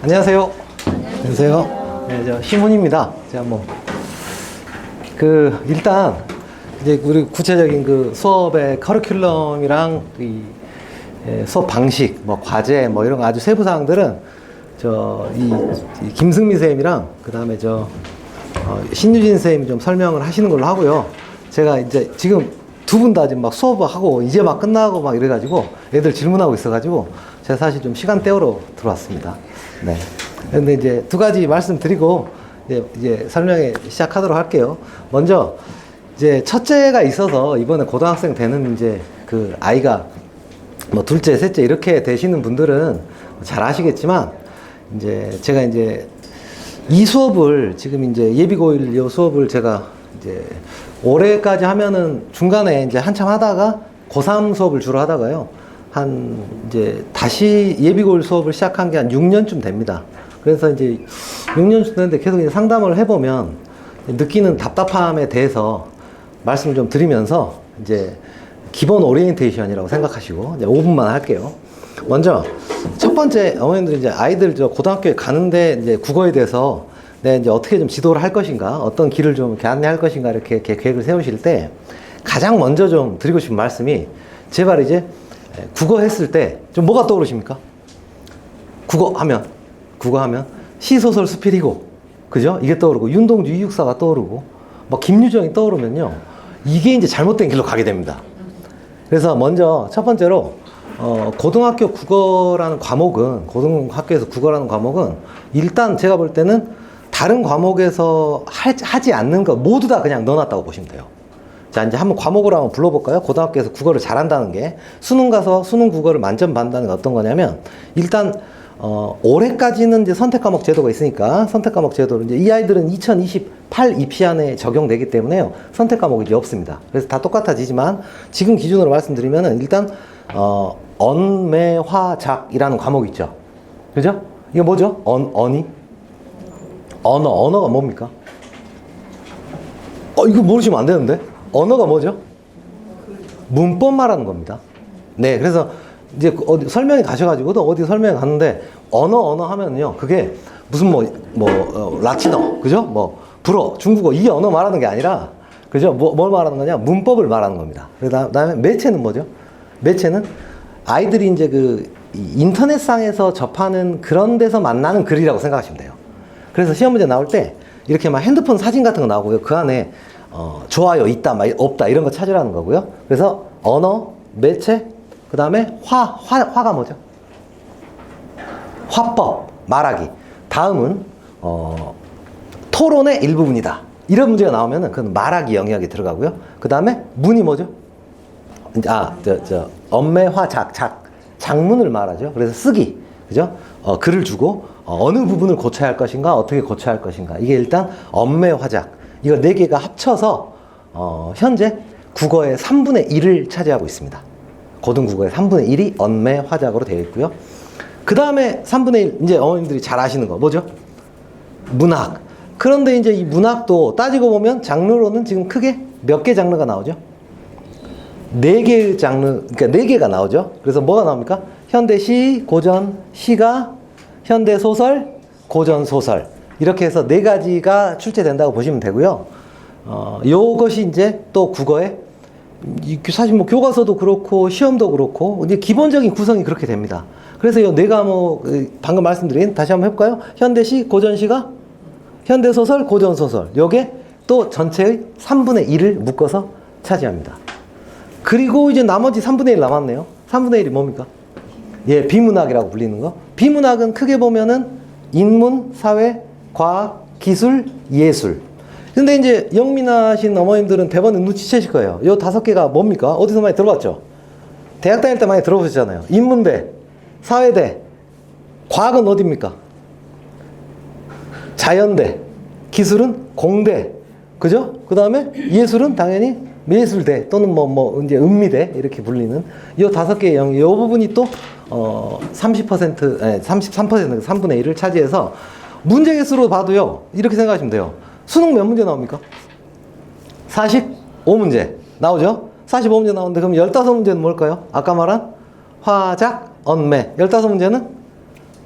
안녕하세요. 안녕하세요. 네, 저 심훈입니다. 제가 일단 이제 우리 구체적인 그 수업의 커리큘럼이랑 이 수업 방식, 과제, 이런 거 아주 세부 사항들은 이 김승미 선생님이랑 그 다음에 신유진 선생님이 좀 설명을 하시는 걸로 하고요. 제가 이제 지금 두 분 다 지금 수업하고 이제 끝나고 이래가지고 애들 질문하고 있어가지고 제가 사실 좀 시간 때우러 들어왔습니다. 네. 근데 이제 두 가지 말씀드리고 이제 설명에 시작하도록 할게요. 먼저 이제 첫째가 있어서 이번에 고등학생 되는 이제 그 아이가 둘째, 셋째 이렇게 되시는 분들은 잘 아시겠지만 이제 제가 이제 이 수업을 지금 이제 예비고1 요 수업을 제가 이제 올해까지 하면은 중간에 이제 한참 하다가 고3 수업을 주로 하다가요. 이제 다시 예비고1 수업을 시작한 게 한 6년쯤 됩니다. 그래서 이제 6년쯤 됐는데 계속 이제 상담을 해보면 느끼는 답답함에 대해서 말씀을 좀 드리면서 이제 기본 오리엔테이션이라고 생각하시고 이제 5분만 할게요. 먼저 첫 번째 어머님들 이제 아이들 고등학교에 가는데 이제 국어에 대해서 이제 어떻게 좀 지도를 할 것인가, 어떤 길을 좀 이렇게 안내할 것인가 이렇게 계획을 세우실 때 가장 먼저 좀 드리고 싶은 말씀이 제발 이제 국어 했을 때 좀 뭐가 떠오르십니까? 국어 하면 시소설 수필이고, 그죠? 이게 떠오르고 윤동주 이육사가 떠오르고 김유정이 떠오르면요, 이게 이제 잘못된 길로 가게 됩니다. 그래서 먼저 첫 번째로 고등학교 국어라는 과목은, 고등학교에서 국어라는 과목은 일단 제가 볼 때는 다른 과목에서 하지 않는 거 모두 다 그냥 넣어놨다고 보시면 돼요. 자, 이제 한번 과목으로 한번 불러볼까요? 고등학교에서 국어를 잘한다는 게, 수능 가서 수능 국어를 만점 받는다는 게 어떤 거냐면, 일단 올해까지는 이제 선택 과목 제도가 있으니까 선택 과목 제도를 이제 이 아이들은 2028 입시 안에 적용되기 때문에요, 선택 과목이 이제 없습니다. 그래서 다 똑같아지지만 지금 기준으로 말씀드리면은 일단 언매화작이라는 과목이 있죠. 그죠? 이거 뭐죠? 언어가 뭡니까? 이거 모르시면 안 되는데? 언어가 뭐죠? 문법 말하는 겁니다. 네, 그래서 이제 어디 설명회 가셔가지고도 어디 설명회 갔는데 언어 하면요, 그게 무슨 라틴어, 그죠? 불어, 중국어 이 언어 말하는 게 아니라, 그죠? 뭘 말하는 거냐? 문법을 말하는 겁니다. 그다음에 매체는 뭐죠? 매체는 아이들이 이제 인터넷상에서 접하는 그런 데서 만나는 글이라고 생각하시면 돼요. 그래서 시험 문제 나올 때 이렇게 핸드폰 사진 같은 거 나오고요, 그 안에 좋아요 있다, 없다 이런 거 찾으라는 거고요. 그래서 언어, 매체, 그 다음에 화가 뭐죠? 화법, 말하기. 다음은 토론의 일부분이다. 이런 문제가 나오면은 그건 말하기 영역이 들어가고요. 그 다음에 문이 뭐죠? 언매화작, 작문을 말하죠. 그래서 쓰기, 그죠? 글을 주고 어느 부분을 고쳐야 할 것인가, 어떻게 고쳐야 할 것인가. 이게 일단 언매화작. 이거 4개가 합쳐서 현재 국어의 3분의 1을 차지하고 있습니다. 고등국어의 3분의 1이 언매화작으로 되어 있고요. 그 다음에 3분의 1, 이제 어머님들이 잘 아시는 거 뭐죠? 문학. 그런데 이제 이 문학도 따지고 보면 장르로는 지금 크게 몇 개 장르가 나오죠? 4개의 장르, 그러니까 4개가 나오죠. 그래서 뭐가 나옵니까? 현대시, 고전 시가, 현대소설, 고전소설. 이렇게 해서 4가지가 출제된다고 보시면 되고요. 요것이 이제 또 국어에 사실 교과서도 그렇고 시험도 그렇고 이제 기본적인 구성이 그렇게 됩니다. 그래서 요 4과목, 방금 말씀드린, 다시 한번 해볼까요? 현대시, 고전시가, 현대소설, 고전소설. 요게 또 전체의 3분의 1을 묶어서 차지합니다. 그리고 이제 나머지 3분의 1 남았네요. 3분의 1이 뭡니까? 예, 비문학이라고 불리는 거. 비문학은 크게 보면은 인문, 사회, 과학, 기술, 예술. 근데 이제 영민하신 어머님들은 대번에 눈치채실 거예요. 요 5개가 뭡니까? 어디서 많이 들어봤죠? 대학 다닐 때 많이 들어보셨잖아요. 인문대, 사회대, 과학은 어디입니까? 자연대, 기술은 공대, 그죠? 그 다음에 예술은 당연히 미술대 또는 이제 음미대 이렇게 불리는 요 5개의 영역, 요 부분이 또 33%, 3분의 1을 차지해서 문제 개수로 봐도요, 이렇게 생각하시면 돼요. 수능 몇 문제 나옵니까? 45문제 나오죠? 45문제 나오는데 그럼 15문제는 뭘까요? 아까 말한 화작, 언매. 15문제는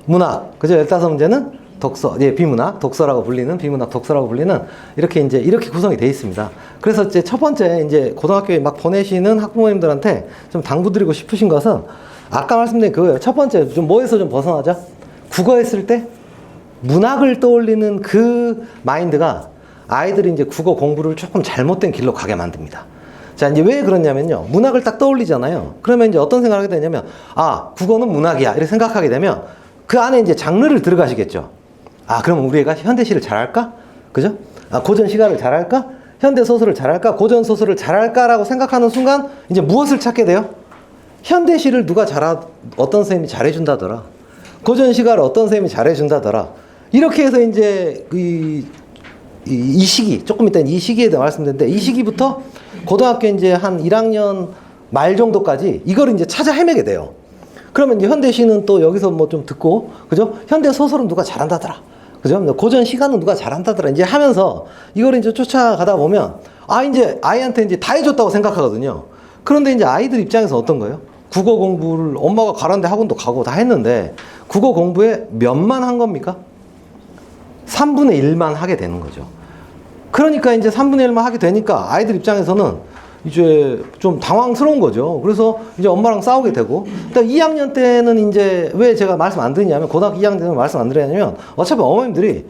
문학, 그죠? 15문제는 독서, 예, 비문학, 독서라고 불리는, 비문학, 독서라고 불리는, 이렇게 구성이 되어 있습니다. 그래서 이제 첫 번째, 이제 고등학교에 막 보내시는 학부모님들한테 좀 당부드리고 싶으신 것은, 아까 말씀드린 그거예요. 첫 번째, 좀 뭐에서 좀 벗어나자? 국어 했을 때, 문학을 떠올리는 그 마인드가 아이들이 이제 국어 공부를 조금 잘못된 길로 가게 만듭니다. 자, 이제 왜 그러냐면요. 문학을 딱 떠올리잖아요. 그러면 이제 어떤 생각을 하게 되냐면, 아, 국어는 문학이야. 이렇게 생각하게 되면, 그 안에 이제 장르를 들어가시겠죠. 아, 그럼 우리 애가 현대시를 잘할까? 그죠? 아, 고전 시가를 잘할까? 현대 소설을 잘할까? 고전 소설을 잘할까라고 생각하는 순간 이제 무엇을 찾게 돼요? 현대시를 어떤 선생님이 잘해준다더라. 고전 시가를 어떤 선생님이 잘해준다더라. 이렇게 해서 이제 이 시기, 조금 이따 이 시기에 대해 말씀드렸는데, 이 시기부터 고등학교 이제 한 1학년 말 정도까지 이걸 이제 찾아 헤매게 돼요. 그러면 이제 현대시는 또 여기서 뭐 좀 듣고, 그죠? 현대 소설은 누가 잘한다더라. 그죠? 고전 시가는 누가 잘한다더라. 이제 하면서 이걸 이제 쫓아가다 보면, 이제 아이한테 이제 다 해줬다고 생각하거든요. 그런데 이제 아이들 입장에서 어떤 거예요? 국어 공부를 엄마가 가라는데 학원도 가고 다 했는데, 국어 공부에 몇만 한 겁니까? 3분의 1만 하게 되는 거죠. 그러니까 이제 3분의 1만 하게 되니까 아이들 입장에서는 이제 좀 당황스러운 거죠. 그래서 이제 엄마랑 싸우게 되고, 일단 2학년 때는 이제 왜 제가 말씀 안 드리냐면, 고등학교 2학년 때는 말씀 안 드리냐면, 어차피 어머님들이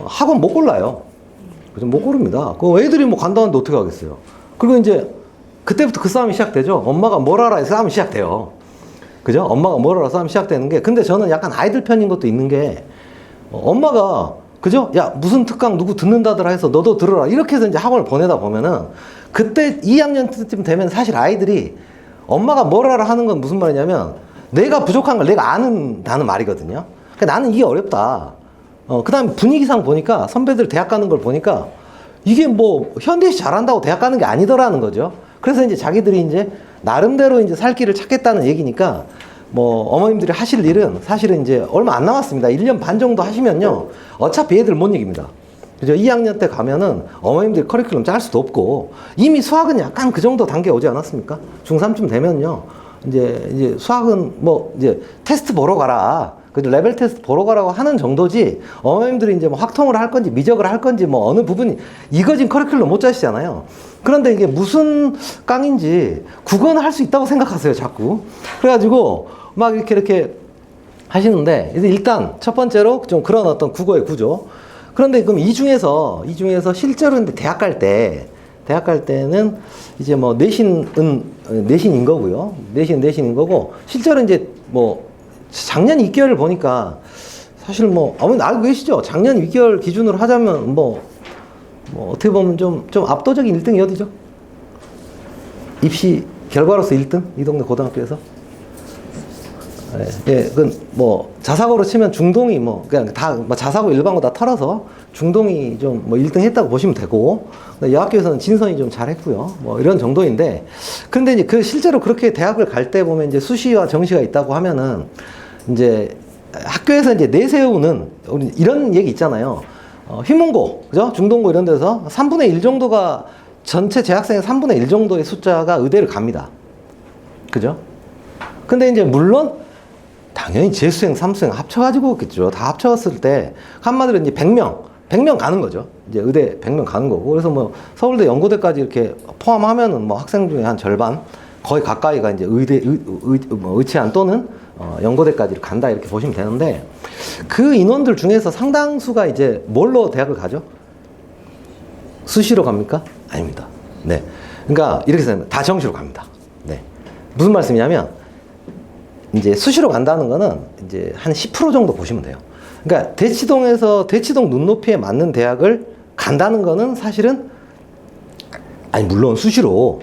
학원 못 골라요. 그죠? 못 고릅니다. 그 애들이 뭐 간다는데 어떻게 하겠어요. 그리고 이제 그때부터 그 싸움이 시작되죠. 엄마가 뭘 알아? 이 싸움이 시작돼요. 그죠? 엄마가 뭘 알아? 싸움이 시작되는 게, 근데 저는 약간 아이들 편인 것도 있는 게, 엄마가 그죠? 야, 무슨 특강 누구 듣는다더라 해서 너도 들어라. 이렇게 해서 이제 학원을 보내다 보면은, 그때 2학년 때쯤 되면 사실 아이들이 엄마가 뭘 알아 하는 건 무슨 말이냐면, 내가 부족한 걸 내가 아는다는 말이거든요. 그러니까 나는 이게 어렵다. 그 다음에 분위기상 보니까, 선배들 대학 가는 걸 보니까, 이게 뭐, 현대시 잘한다고 대학 가는 게 아니더라는 거죠. 그래서 이제 자기들이 이제, 나름대로 이제 살 길을 찾겠다는 얘기니까, 뭐 어머님들이 하실 일은 사실은 이제 얼마 안 남았습니다. 1년 반 정도 하시면요, 어차피 애들 못 이깁니다. 그죠? 2학년 때 가면은 어머님들이 커리큘럼 짤 수도 없고, 이미 수학은 약간 그 정도 단계에 오지 않았습니까? 중3쯤 되면요, 이제 수학은 뭐 이제 테스트 보러 가라, 그 레벨 테스트 보러 가라고 하는 정도지, 어머님들이 이제 뭐 확통을 할 건지 미적을 할 건지 뭐 어느 부분이 이거진 커리큘럼 못 짜시잖아요. 그런데 이게 무슨 깡인지 국어는 할 수 있다고 생각하세요, 자꾸. 그래가지고 막 이렇게 하시는데, 일단 첫 번째로 좀 그런 어떤 국어의 구조. 그런데 그럼 이 중에서 실제로 근데 대학 갈 때는 이제 뭐 내신인 거고요. 내신인 거고, 실제로 이제 뭐 작년 2개월을 보니까 사실 뭐 아무튼 알고 계시죠? 작년 2개월 기준으로 하자면 뭐 어떻게 보면 좀 압도적인 1등이 어디죠? 입시 결과로서 1등? 이 동네 고등학교에서? 예, 그건 뭐 자사고로 치면 중동이 뭐 그냥 다 뭐 자사고 일반고 다 털어서 중동이 좀 뭐 1등 했다고 보시면 되고, 여학교에서는 진선이 좀 잘했고요. 뭐 이런 정도인데, 근데 이제 실제로 그렇게 대학을 갈 때 보면 이제 수시와 정시가 있다고 하면은, 이제 학교에서 이제 내세우는 우리 이런 얘기 있잖아요. 휘문고, 그죠? 중동고 이런 데서 3분의 1 정도가, 전체 재학생의 3분의 1 정도의 숫자가 의대를 갑니다. 그죠? 근데 이제 물론 당연히 재수생, 삼수생 합쳐가지고 오겠죠. 다 합쳐갔을 때 한마디로 이제 100명 가는 거죠. 이제 의대 100명 가는 거고. 그래서 뭐 서울대, 연고대까지 이렇게 포함하면은 뭐 학생 중에 한 절반, 거의 가까이가 이제 의체안 또는 연고대까지 간다, 이렇게 보시면 되는데, 그 인원들 중에서 상당수가 이제 뭘로 대학을 가죠? 수시로 갑니까? 아닙니다. 네. 그러니까 이렇게 생각합니다. 다 정시로 갑니다. 네. 무슨 말씀이냐면, 이제 수시로 간다는 거는 이제 한 10% 정도 보시면 돼요. 그러니까 대치동 눈높이에 맞는 대학을 간다는 거는 사실은, 물론 수시로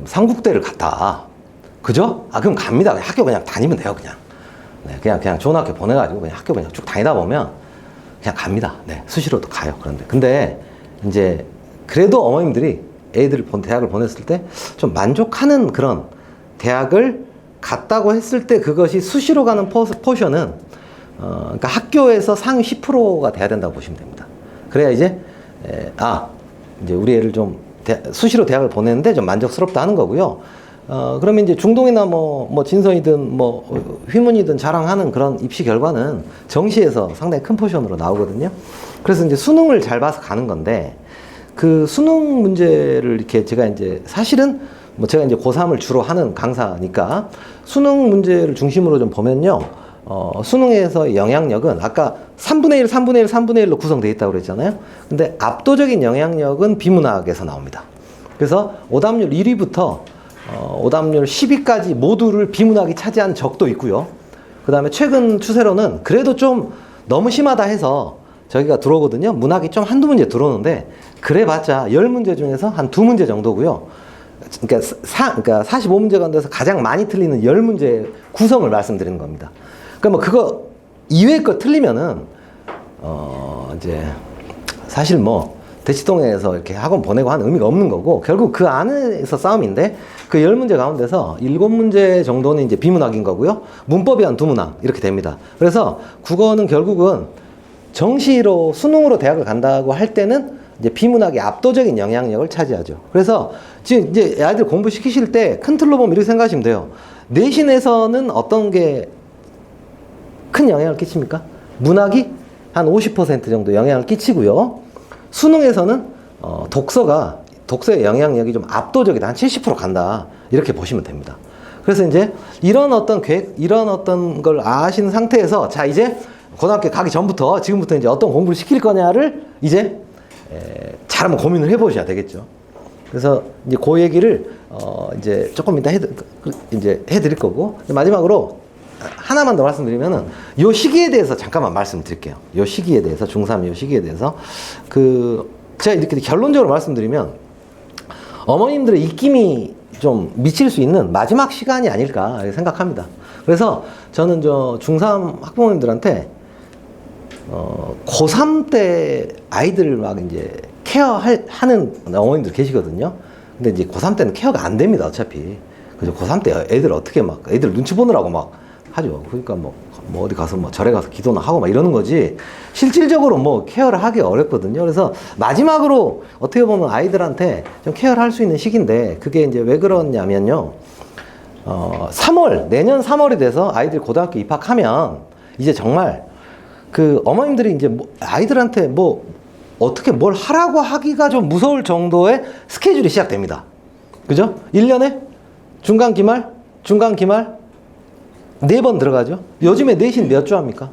삼국대를 갔다. 그죠? 그럼 갑니다. 학교 그냥 다니면 돼요, 그냥. 네, 그냥 좋은 학교 보내가지고 그냥 학교 그냥 쭉 다니다 보면 그냥 갑니다. 네, 수시로도 가요. 근데 이제 그래도 어머님들이 애들을 대학을 보냈을 때 좀 만족하는 그런 대학을 갔다고 했을 때, 그것이 수시로 가는 포션은 그러니까 학교에서 상위 10%가 돼야 된다고 보시면 됩니다. 그래야 이제 이제 우리 애를 좀 수시로 대학을 보내는데 좀 만족스럽다 하는 거고요. 그러면 이제 중동이나 뭐 진성이든 휘문이든 자랑하는 그런 입시 결과는 정시에서 상당히 큰 포션으로 나오거든요. 그래서 이제 수능을 잘 봐서 가는 건데, 그 수능 문제를 이렇게 제가 이제 사실은 제가 이제 고3을 주로 하는 강사니까 수능 문제를 중심으로 좀 보면요. 수능에서 영향력은 아까 3분의 1, 3분의 1, 3분의 1로 구성되어 있다고 그랬잖아요. 근데 압도적인 영향력은 비문학에서 나옵니다. 그래서 오답률 1위부터 오답률 10위까지 모두를 비문학이 차지한 적도 있고요. 그 다음에 최근 추세로는 그래도 좀 너무 심하다 해서 저기가 들어오거든요. 문학이 좀 한두 문제 들어오는데 그래봤자 10문제 중에서 한 2문제 정도고요. 그러니까 45문제 가운데서 가장 많이 틀리는 10문제 구성을 말씀드리는 겁니다. 그러니까 그거 이외의 거 틀리면은 이제 사실 대치동에서 이렇게 학원 보내고 하는 의미가 없는 거고, 결국 그 안에서 싸움인데, 그 10문제 가운데서 7문제 정도는 이제 비문학인 거고요. 문법이 한 2문학 이렇게 됩니다. 그래서 국어는 결국은 정시로 수능으로 대학을 간다고 할 때는 이제 비문학이 압도적인 영향력을 차지하죠. 그래서 지금 이제 아이들 공부 시키실 때 큰 틀로 보면 이렇게 생각하시면 돼요. 내신에서는 어떤 게 큰 영향을 끼칩니까? 문학이 한 50% 정도 영향을 끼치고요. 수능에서는 독서의 영향력이 좀 압도적이다. 한 70% 간다. 이렇게 보시면 됩니다. 그래서 이제 이런 어떤 계획, 이런 어떤 걸 아시는 상태에서, 자, 이제 고등학교 가기 전부터 지금부터 이제 어떤 공부를 시킬 거냐를 이제 잘 한번 고민을 해보셔야 되겠죠. 그래서 이제 그 얘기를 이제 조금 이따 해드릴 거고, 마지막으로 하나만 더 말씀드리면은 요 시기에 대해서 잠깐만 말씀드릴게요. 요 시기에 대해서, 중3 요 시기에 대해서 제가 이렇게 결론적으로 말씀드리면 어머님들의 입김이 좀 미칠 수 있는 마지막 시간이 아닐까 생각합니다. 그래서 저는 중3 학부모님들한테 고3 때 아이들을 막 이제 케어하는 어머님들 계시거든요. 근데 이제 고3 때는 케어가 안 됩니다, 어차피. 그래서 고3 때 애들 어떻게 애들 눈치 보느라고 하죠. 그러니까 어디 가서 절에 가서 기도나 하고 이러는 거지, 실질적으로 케어를 하기 어렵거든요. 그래서 마지막으로 어떻게 보면 아이들한테 좀 케어를 할 수 있는 시기인데, 그게 이제 왜 그러냐면요. 내년 3월이 돼서 아이들이 고등학교 입학하면 이제 정말 어머님들이 이제 아이들한테 어떻게 뭘 하라고 하기가 좀 무서울 정도의 스케줄이 시작됩니다. 그죠? 1년에 중간 기말 4번 들어가죠. 요즘에 내신 몇 주 합니까?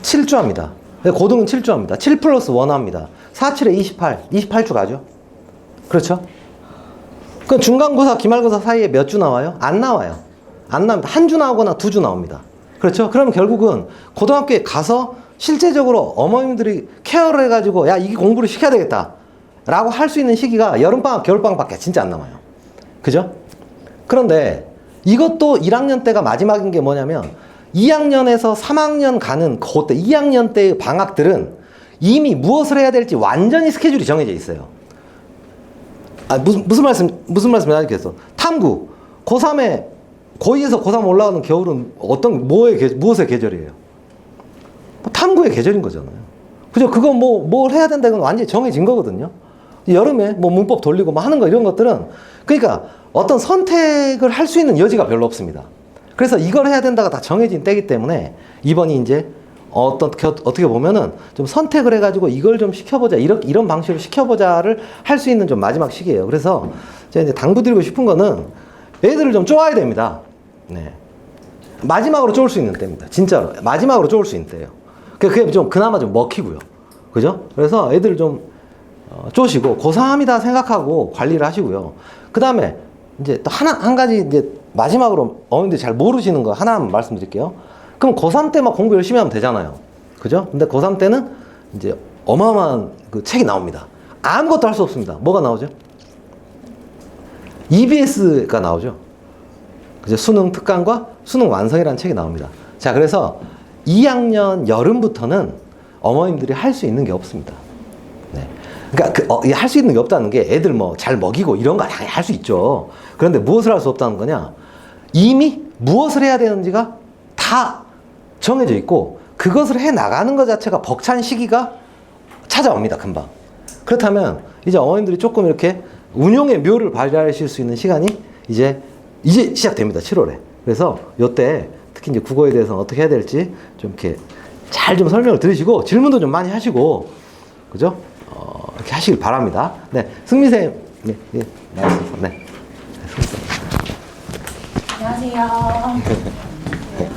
7주 합니다. 고등은 7주 합니다. 7 플러스 1 합니다. 4, 7에 28주 가죠. 그렇죠? 그 중간고사, 기말고사 사이에 몇 주 나와요? 안 나와요. 안 나옵니다. 한 주 나오거나 2주 나옵니다. 그렇죠? 그러면 결국은 고등학교에 가서 실제적으로 어머님들이 케어를 해가지고, 야, 이게 공부를 시켜야 되겠다 라고 할 수 있는 시기가 여름방학, 겨울방학밖에 진짜 안 남아요. 그죠? 그런데 이것도 1학년 때가 마지막인 게 뭐냐면, 2학년에서 3학년 가는 그때 2학년 때의 방학들은 이미 무엇을 해야 될지 완전히 스케줄이 정해져 있어요. 무슨 말씀 해야겠어. 탐구. 고3에, 고2에서 고3 올라가는 겨울은 무엇의 계절이에요? 탐구의 계절인 거잖아요. 그죠? 그거 뭘 해야 된다, 이건 완전히 정해진 거거든요. 여름에 문법 돌리고 하는 거, 이런 것들은, 그러니까 어떤 선택을 할 수 있는 여지가 별로 없습니다. 그래서 이걸 해야 된다가 다 정해진 때이기 때문에 이번이 이제 어떻게 보면은 좀 선택을 해가지고 이걸 좀 시켜보자, 이런 방식으로 시켜보자를 할 수 있는 좀 마지막 시기예요. 그래서 제가 이제 당부드리고 싶은 거는 애들을 좀 쪼아야 됩니다. 네. 마지막으로 쪼을 수 있는 때입니다. 진짜로. 마지막으로 쪼을 수 있는 때예요. 그게 좀 그나마 좀 먹히고요. 그죠? 그래서 애들을 좀 쪼시고 고3이다 생각하고 관리를 하시고요. 그 다음에 이제 또 한 가지 이제 마지막으로 어머님들이 잘 모르시는 거 하나만 말씀드릴게요. 그럼 고3 때 공부 열심히 하면 되잖아요. 그죠? 근데 고3 때는 이제 어마어마한 책이 나옵니다. 아무것도 할 수 없습니다. 뭐가 나오죠? EBS가 나오죠. 그죠? 수능 특강과 수능 완성이라는 책이 나옵니다. 자, 그래서 2학년 여름부터는 어머님들이 할 수 있는 게 없습니다. 네. 그러니까 할 수 있는 게 없다는 게 애들 잘 먹이고 이런 거 할 수 있죠. 그런데 무엇을 할 수 없다는 거냐? 이미 무엇을 해야 되는지가 다 정해져 있고 그것을 해 나가는 것 자체가 벅찬 시기가 찾아옵니다. 금방. 그렇다면 이제 어머님들이 조금 이렇게 운용의 묘를 발휘하실 수 있는 시간이 이제 시작됩니다. 7월에. 그래서 요때 특히 이제 국어에 대해서는 어떻게 해야 될지 좀 이렇게 잘 좀 설명을 들으시고 질문도 좀 많이 하시고 그죠? 이렇게 하시길 바랍니다. 네, 승미쌤, 네, 네, 나와주셔서, 네. 안녕하세요. 네.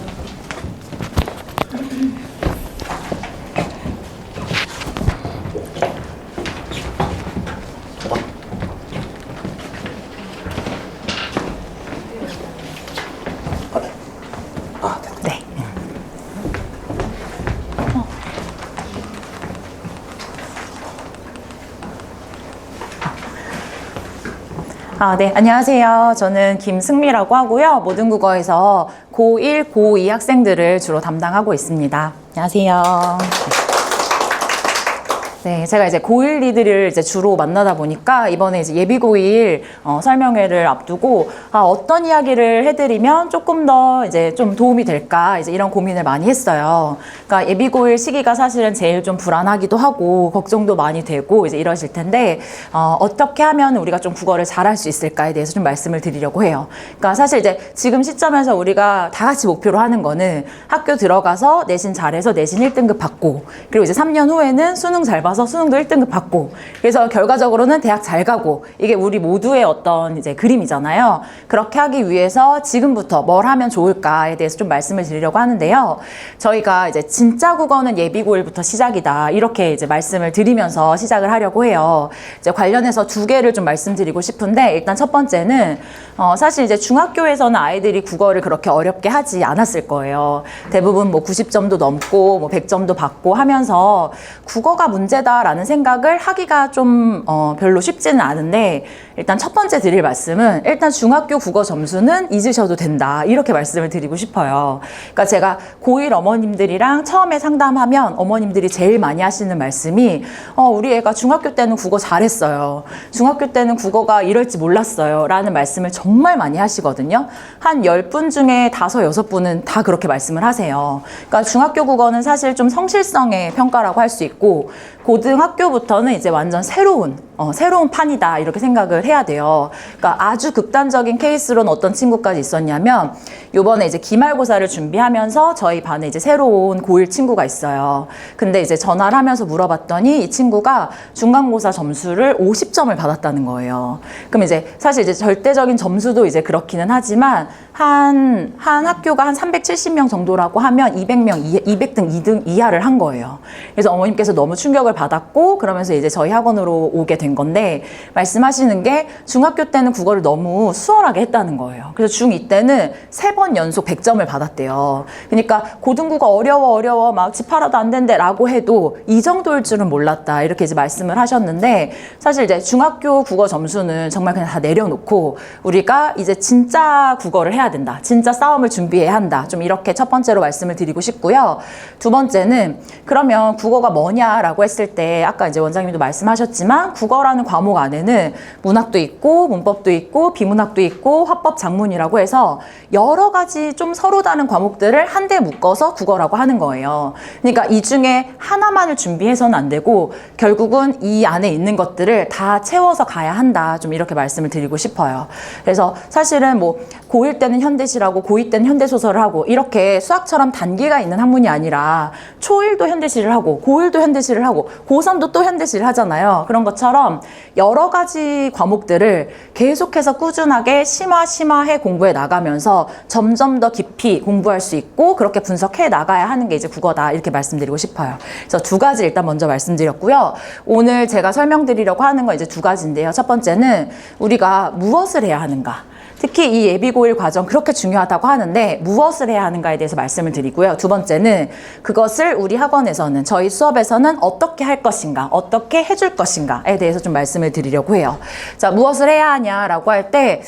네, 안녕하세요. 저는 김승미라고 하고요. 모든 국어에서 고1, 고2 학생들을 주로 담당하고 있습니다. 안녕하세요. 네, 제가 이제 고1이들을 이제 주로 만나다 보니까 이번에 이제 예비 고1 설명회를 앞두고 어떤 이야기를 해드리면 조금 더 이제 좀 도움이 될까 이제 이런 고민을 많이 했어요. 그러니까 예비 고1 시기가 사실은 제일 좀 불안하기도 하고 걱정도 많이 되고 이제 이러실 텐데 어떻게 하면 우리가 좀 국어를 잘할 수 있을까에 대해서 좀 말씀을 드리려고 해요. 그러니까 사실 이제 지금 시점에서 우리가 다 같이 목표로 하는 거는 학교 들어가서 내신 잘해서 내신 1등급 받고 그리고 이제 3년 후에는 수능 잘 봐서 수능도 1등급 받고 그래서 결과적으로는 대학 잘 가고 이게 우리 모두의 어떤 이제 그림이잖아요. 그렇게 하기 위해서 지금부터 뭘 하면 좋을까에 대해서 좀 말씀을 드리려고 하는데요. 저희가 이제 진짜 국어는 예비 고1부터 시작이다 이렇게 이제 말씀을 드리면서 시작을 하려고 해요. 이제 관련해서 두 개를 좀 말씀드리고 싶은데 일단 첫 번째는 사실 이제 중학교에서는 아이들이 국어를 그렇게 어렵게 하지 않았을 거예요. 대부분 뭐 90점도 넘고 뭐 100점도 받고 하면서 국어가 문제다라는 생각을 하기가 좀 별로 쉽지는 않은데 일단 첫 번째 드릴 말씀은 일단 중학교 국어 점수는 잊으셔도 된다 이렇게 말씀을 드리고 싶어요. 그러니까 제가 고1 어머님들이랑 처음에 상담하면 어머님들이 제일 많이 하시는 말씀이 우리 애가 중학교 때는 국어 잘했어요. 중학교 때는 국어가 이럴지 몰랐어요 라는 말씀을 정말 많이 하시거든요. 한 10분 중에 5, 6분은 다 그렇게 말씀을 하세요. 그러니까 중학교 국어는 사실 좀 성실성의 평가라고 할 수 있고 고등학교부터는 이제 완전 새로운 판이다 이렇게 생각을 해야 돼요. 그러니까 아주 극단적인 케이스로는 어떤 친구까지 있었냐면 요번에 이제 기말고사를 준비하면서 저희 반에 이제 새로운 고1 친구가 있어요. 근데 이제 전화를 하면서 물어봤더니 이 친구가 중간고사 점수를 50점을 받았다는 거예요. 그럼 이제 사실 이제 절대적인 점수도 이제 그렇기는 하지만 한 학교가 한 370명 정도라고 하면 200등 2등 이하를 한 거예요. 그래서 어머님께서 너무 충격을 받았고 그러면서 이제 저희 학원으로 오게 된 건데 말씀하시는 게 중학교 때는 국어를 너무 수월하게 했다는 거예요. 그래서 중2 때는 3번 연속 100점을 받았대요. 그러니까 고등국어 어려워 막 집 팔아도 안 된대 라고 해도 이 정도일 줄은 몰랐다 이렇게 이제 말씀을 하셨는데 사실 이제 중학교 국어 점수는 정말 그냥 다 내려놓고 우리가 이제 진짜 국어를 해야 된다. 진짜 싸움을 준비해야 한다. 좀 이렇게 첫 번째로 말씀을 드리고 싶고요. 두 번째는 그러면 국어가 뭐냐라고 했을 때 아까 이제 원장님도 말씀하셨지만 국어라는 과목 안에는 문학도 있고 문법도 있고 비문학도 있고 화법 작문이라고 해서 여러 가지 좀 서로 다른 과목들을 한데 묶어서 국어라고 하는 거예요. 그러니까 이 중에 하나만을 준비해서는 안 되고 결국은 이 안에 있는 것들을 다 채워서 가야 한다. 좀 이렇게 말씀을 드리고 싶어요. 그래서 사실은 뭐 고1 때는 현대시라고 고2 때는 현대소설을 하고 이렇게 수학처럼 단계가 있는 학문이 아니라 초1도 현대시를 하고 고1도 현대시를 하고 고3도 또 현대시를 하잖아요. 그런 것처럼 여러 가지 과목들을 계속해서 꾸준하게 심화해 공부해 나가면서 점점 더 깊이 공부할 수 있고 그렇게 분석해 나가야 하는 게 이제 국어다 이렇게 말씀드리고 싶어요. 그래서 두 가지 일단 먼저 말씀드렸고요. 오늘 제가 설명드리려고 하는 건 이제 두 가지인데요. 첫 번째는 우리가 무엇을 해야 하는가. 특히 이 예비 고1 과정 그렇게 중요하다고 하는데 무엇을 해야 하는가에 대해서 말씀을 드리고요. 두 번째는 그것을 우리 학원에서는 저희 수업에서는 어떻게 할 것인가, 어떻게 해줄 것인가에 대해서 좀 말씀을 드리려고 해요. 자, 무엇을 해야 하냐라고 할 때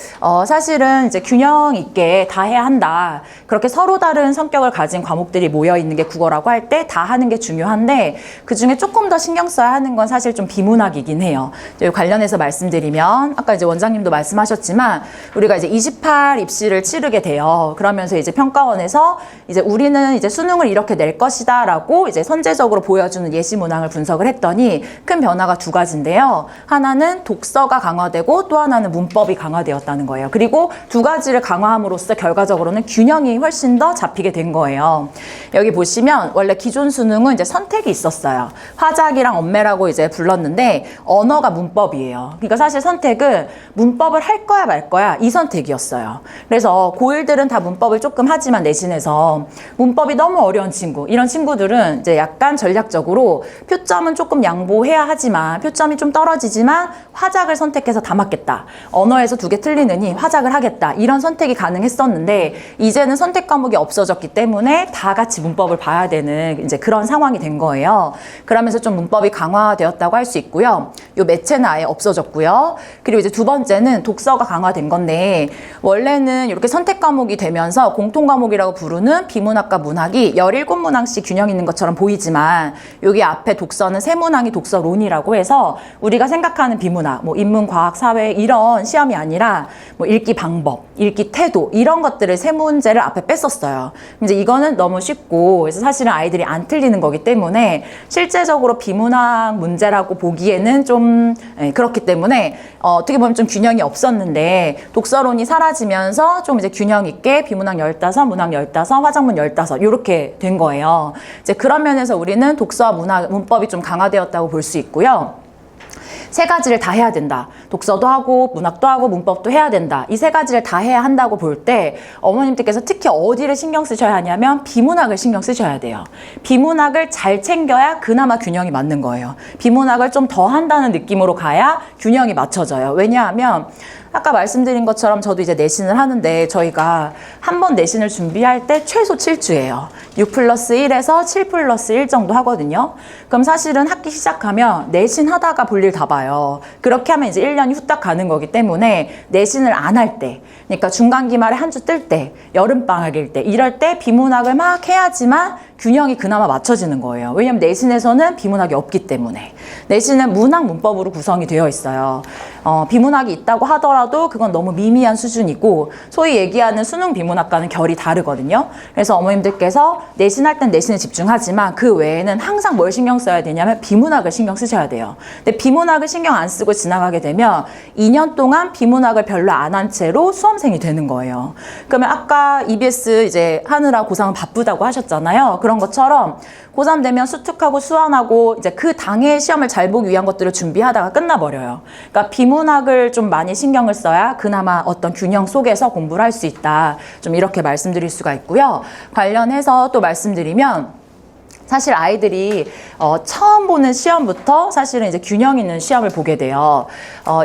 사실은 이제 균형 있게 다 해야 한다. 그렇게 서로 다른 성격을 가진 과목들이 모여 있는 게 국어라고 할 때 다 하는 게 중요한데 그 중에 조금 더 신경 써야 하는 건 사실 좀 비문학이긴 해요. 관련해서 말씀드리면 아까 이제 원장님도 말씀하셨지만 우리가 이제 이제 28 입시를 치르게 돼요. 그러면서 이제 평가원에서 이제 우리는 이제 수능을 이렇게 낼 것이다라고 이제 선제적으로 보여주는 예시 문항을 분석을 했더니 큰 변화가 두 가지인데요. 하나는 독서가 강화되고 또 하나는 문법이 강화되었다는 거예요. 그리고 두 가지를 강화함으로써 결과적으로는 균형이 훨씬 더 잡히게 된 거예요. 여기 보시면 원래 기존 수능은 이제 선택이 있었어요. 화작이랑 엄매라고 이제 불렀는데 언어가 문법이에요. 그러니까 사실 선택은 문법을 할 거야 말 거야 이 선택이었어요. 그래서 고1들은 다 문법을 조금 하지만 내신에서 문법이 너무 어려운 친구, 이런 친구들은 이제 약간 전략적으로 표점은 조금 양보해야 하지만 표점이 좀 떨어지지만 화작을 선택해서 다 맞겠다. 언어에서 2개 틀리느니 화작을 하겠다. 이런 선택이 가능했었는데 이제는 선택 과목이 없어졌기 때문에 다 같이 문법을 봐야 되는 이제 그런 상황이 된 거예요. 그러면서 좀 문법이 강화되었다고 할 수 있고요. 요 매체는 아예 없어졌고요. 그리고 이제 두 번째는 독서가 강화된 건데 원래는 이렇게 선택 과목이 되면서 공통 과목이라고 부르는 비문학과 문학이 17문항씩 균형 있는 것처럼 보이지만 여기 앞에 독서는 3문항이 독서론이라고 해서 우리가 생각하는 비문학, 뭐 인문, 과학, 사회 이런 시험이 아니라 뭐 읽기 방법, 읽기 태도 이런 것들을 3문제를 앞에 뺐었어요. 이제 이거는 너무 쉽고 그래서 사실은 아이들이 안 틀리는 거기 때문에 실제적으로 비문학 문제라고 보기에는 좀 그렇기 때문에 어떻게 보면 좀 균형이 없었는데 독서론이 사라지면서 좀 이제 균형 있게 비문학 15, 문학 15, 화작문 15 이렇게 된 거예요. 이제 그런 면에서 우리는 독서와 문학, 문법이 좀 강화되었다고 볼 수 있고요. 세 가지를 다 해야 된다. 독서도 하고 문학도 하고 문법도 해야 된다. 이 세 가지를 다 해야 한다고 볼 때 어머님들께서 특히 어디를 신경 쓰셔야 하냐면 비문학을 신경 쓰셔야 돼요. 비문학을 잘 챙겨야 그나마 균형이 맞는 거예요. 비문학을 좀 더 한다는 느낌으로 가야 균형이 맞춰져요. 왜냐하면 아까 말씀드린 것처럼 저도 이제 내신을 하는데 저희가 한 번 내신을 준비할 때 최소 7주예요. 6+1에서 7+1 정도 하거든요. 그럼 사실은 학기 시작하면 내신 하다가 볼일 다 봐요. 그렇게 하면 이제 1년이 후딱 가는 거기 때문에 내신을 안 할 때, 그러니까 중간기말에 한 주 뜰 때, 여름방학일 때, 이럴 때 비문학을 막 해야지만 균형이 그나마 맞춰지는 거예요. 왜냐하면 내신에서는 비문학이 없기 때문에. 내신은 문학 문법으로 구성이 되어 있어요. 비문학이 있다고 하더라도 그건 너무 미미한 수준이고 소위 얘기하는 수능 비문학과는 결이 다르거든요. 그래서 어머님들께서 내신할 땐 내신에 집중하지만 그 외에는 항상 뭘 신경 써야 되냐면 비문학을 신경 쓰셔야 돼요. 근데 비문학을 신경 안 쓰고 지나가게 되면 2년 동안 비문학을 별로 안 한 채로 수험생이 되는 거예요. 그러면 아까 EBS 이제 하느라 고3은 바쁘다고 하셨잖아요. 그런 것처럼 고3 되면 수특하고 수완하고 이제 그 당해 시험을 잘 보기 위한 것들을 준비하다가 끝나버려요. 그러니까 비문학을 좀 많이 신경을 써야 그나마 어떤 균형 속에서 공부를 할 수 있다. 좀 이렇게 말씀드릴 수가 있고요. 관련해서 또 말씀드리면 사실 아이들이 처음 보는 시험부터 사실은 이제 균형 있는 시험을 보게 돼요.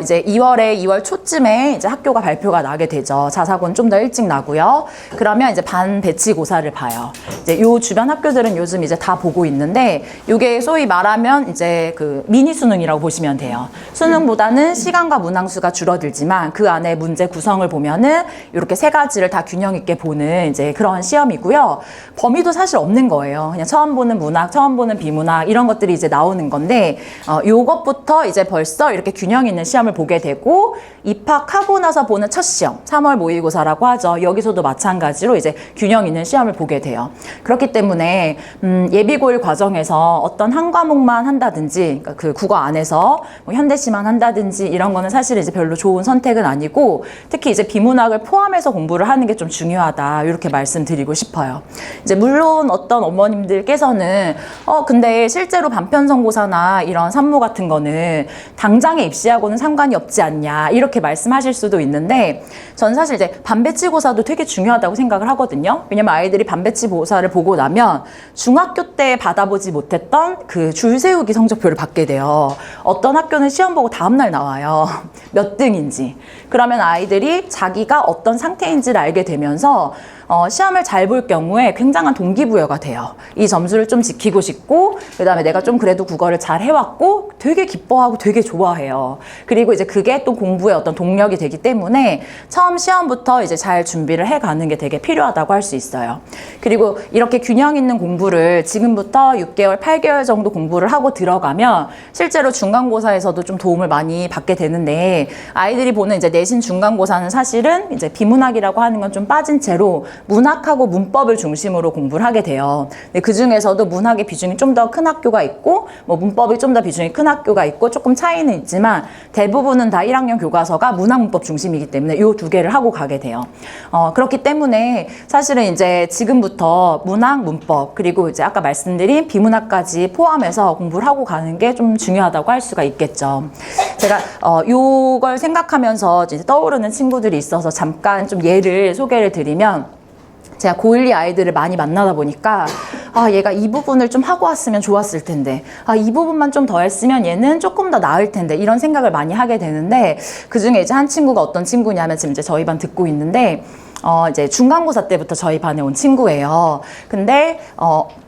이제 2월 초쯤에 이제 학교가 발표가 나게 되죠. 자사고는 좀 더 일찍 나고요. 그러면 이제 반 배치고사를 봐요. 이제 요 주변 학교들은 요즘 이제 다 보고 있는데 이게 소위 말하면 이제 그 미니 수능이라고 보시면 돼요. 수능보다는 시간과 문항수가 줄어들지만 그 안에 문제 구성을 보면은 이렇게 세 가지를 다 균형 있게 보는 이제 그런 시험이고요. 범위도 사실 없는 거예요. 그냥 처음 보는 문학, 처음 보는 비문학 이런 것들이 이제 나오는 건데 요것부터 이제 벌써 이렇게 균형 있는 시험을 보게 되고 입학하고 나서 보는 첫 시험 3월 모의고사라고 하죠. 여기서도 마찬가지로 이제 균형 있는 시험을 보게 돼요. 그렇기 때문에 예비고일 과정에서 어떤 한 과목만 한다든지 그러니까 그 국어 안에서 뭐 현대시만 한다든지 이런 거는 사실 이제 별로 좋은 선택은 아니고 특히 이제 비문학을 포함해서 공부를 하는 게 좀 중요하다 이렇게 말씀드리고 싶어요. 이제 물론 어떤 어머님들께서는 근데 실제로 반편성고사나 이런 산모 같은 거는 당장에 입시하고는 상관이 없지 않냐 이렇게 말씀하실 수도 있는데 전 사실 이제 반배치고사도 되게 중요하다고 생각을 하거든요. 왜냐면 아이들이 반배치고사를 보고 나면 중학교 때 받아보지 못했던 그 줄세우기 성적표를 받게 돼요. 어떤 학교는 시험 보고 다음날 나와요. 몇 등인지. 그러면 아이들이 자기가 어떤 상태인지를 알게 되면서 시험을 잘 볼 경우에 굉장한 동기부여가 돼요. 이 점수를 좀 지키고 싶고 그다음에 내가 좀 그래도 국어를 잘 해왔고 되게 기뻐하고 되게 좋아해요. 그리고 이제 그게 또 공부의 어떤 동력이 되기 때문에 처음 시험부터 이제 잘 준비를 해가는 게 되게 필요하다고 할 수 있어요. 그리고 이렇게 균형 있는 공부를 지금부터 6개월, 8개월 정도 공부를 하고 들어가면 실제로 중간고사에서도 좀 도움을 많이 받게 되는데, 아이들이 보는 이제 내신 중간고사는 사실은 이제 비문학이라고 하는 건 좀 빠진 채로 문학하고 문법을 중심으로 공부를 하게 돼요. 근데 그 중에서도 문학의 비중이 좀 더 큰 학교가 있고, 뭐 문법이 좀 더 비중이 큰 학교가 있고, 조금 차이는 있지만 대부분은 다 1학년 교과서가 문학 문법 중심이기 때문에 이 두 개를 하고 가게 돼요. 그렇기 때문에 사실은 이제 지금부터 문학, 문법, 그리고 이제 아까 말씀드린 비문학까지 포함해서 공부를 하고 가는 게 좀 중요하다고 할 수가 있겠죠. 제가 요걸 생각하면서 이제 떠오르는 친구들이 있어서 잠깐 좀 예를 소개를 드리면, 제가 고1, 2 아이들을 많이 만나다 보니까 얘가 이 부분을 좀 하고 왔으면 좋았을 텐데, 이 부분만 좀 더 했으면 얘는 조금 더 나을 텐데, 이런 생각을 많이 하게 되는데, 그 중에 이제 한 친구가 어떤 친구냐면 지금 이제 저희 반 듣고 있는데, 이제 중간고사 때부터 저희 반에 온 친구예요. 근데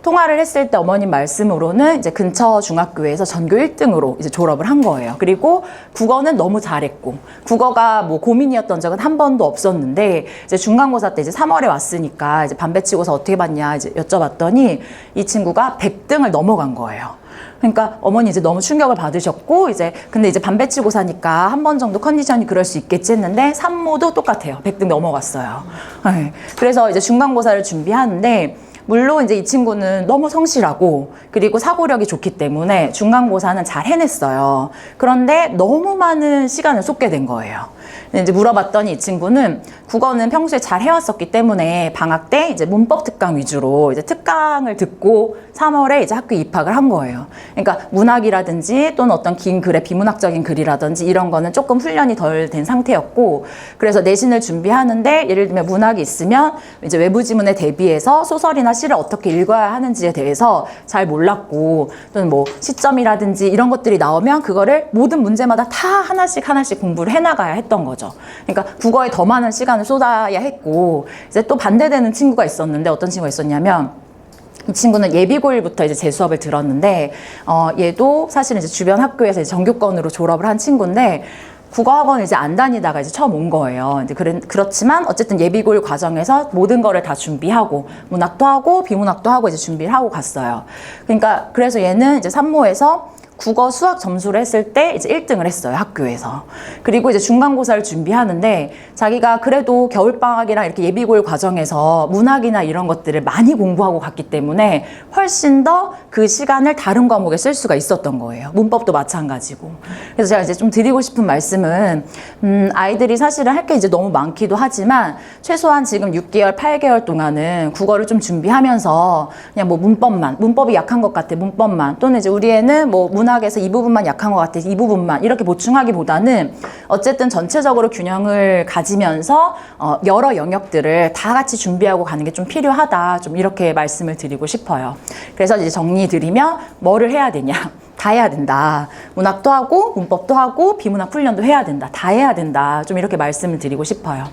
통화를 했을 때 어머님 말씀으로는 이제 근처 중학교에서 전교 1등으로 이제 졸업을 한 거예요. 그리고 국어는 너무 잘했고, 국어가 뭐 고민이었던 적은 한 번도 없었는데, 이제 중간고사 때 이제 3월에 왔으니까 이제 반배치고사 어떻게 봤냐 이제 여쭤봤더니 이 친구가 100등을 넘어간 거예요. 그러니까 어머니 이제 너무 충격을 받으셨고, 근데 이제 반배치고사니까 한 번 정도 컨디션이 그럴 수 있겠지 했는데 산모도 똑같아요. 100등 넘어갔어요. 네. 그래서 이제 중간고사를 준비하는데, 물론 이제 이 친구는 너무 성실하고 그리고 사고력이 좋기 때문에 중간고사는 잘 해냈어요. 그런데 너무 많은 시간을 쏟게 된 거예요. 근데 이제 물어봤더니 이 친구는 국어는 평소에 잘 해왔었기 때문에 방학 때 이제 문법 특강 위주로 이제 특강을 듣고 3월에 이제 학교 입학을 한 거예요. 그러니까 문학이라든지 또는 어떤 긴 글의 비문학적인 글이라든지 이런 거는 조금 훈련이 덜 된 상태였고, 그래서 내신을 준비하는데 예를 들면 문학이 있으면 이제 외부 지문에 대비해서 소설이나 시를 어떻게 읽어야 하는지에 대해서 잘 몰랐고, 또는 뭐 시점이라든지 이런 것들이 나오면 그거를 모든 문제마다 다 하나씩 공부를 해나가야 했던 거죠. 그러니까 국어에 더 많은 시간을 쏟아야 했고, 이제 또 반대되는 친구가 있었는데, 어떤 친구가 있었냐면 이 친구는 예비고1부터 이제 제 수업을 들었는데, 얘도 사실은 이제 주변 학교에서 이제 정규권으로 졸업을 한 친구인데, 국어학원 이제 안 다니다가 이제 처음 온 거예요. 이제 그렇지만 어쨌든 예비고1 과정에서 모든 거를 다 준비하고 문학도 하고 비문학도 하고 이제 준비를 하고 갔어요. 그러니까 그래서 얘는 이제 산모에서 국어, 수학 점수를 했을 때 이제 1등을 했어요, 학교에서. 그리고 이제 중간고사를 준비하는데 자기가 그래도 겨울방학이랑 이렇게 예비고일 과정에서 문학이나 이런 것들을 많이 공부하고 갔기 때문에 훨씬 더 그 시간을 다른 과목에 쓸 수가 있었던 거예요. 문법도 마찬가지고. 그래서 제가 이제 좀 드리고 싶은 말씀은, 아이들이 사실은 할 게 이제 너무 많기도 하지만 최소한 지금 6개월, 8개월 동안은 국어를 좀 준비하면서 그냥 뭐 문법이 약한 것 같아, 문법만. 또는 이제 우리 애는 뭐 문학에서 이 부분만 약한 것 같아, 이 부분만. 이렇게 보충하기보다는 어쨌든 전체적으로 균형을 가지면서 여러 영역들을 다 같이 준비하고 가는 게 좀 필요하다. 좀 이렇게 말씀을 드리고 싶어요. 그래서 이제 정리드리면 뭐를 해야 되냐. 다 해야 된다. 문학도 하고 문법도 하고 비문학 훈련도 해야 된다. 다 해야 된다. 좀 이렇게 말씀을 드리고 싶어요.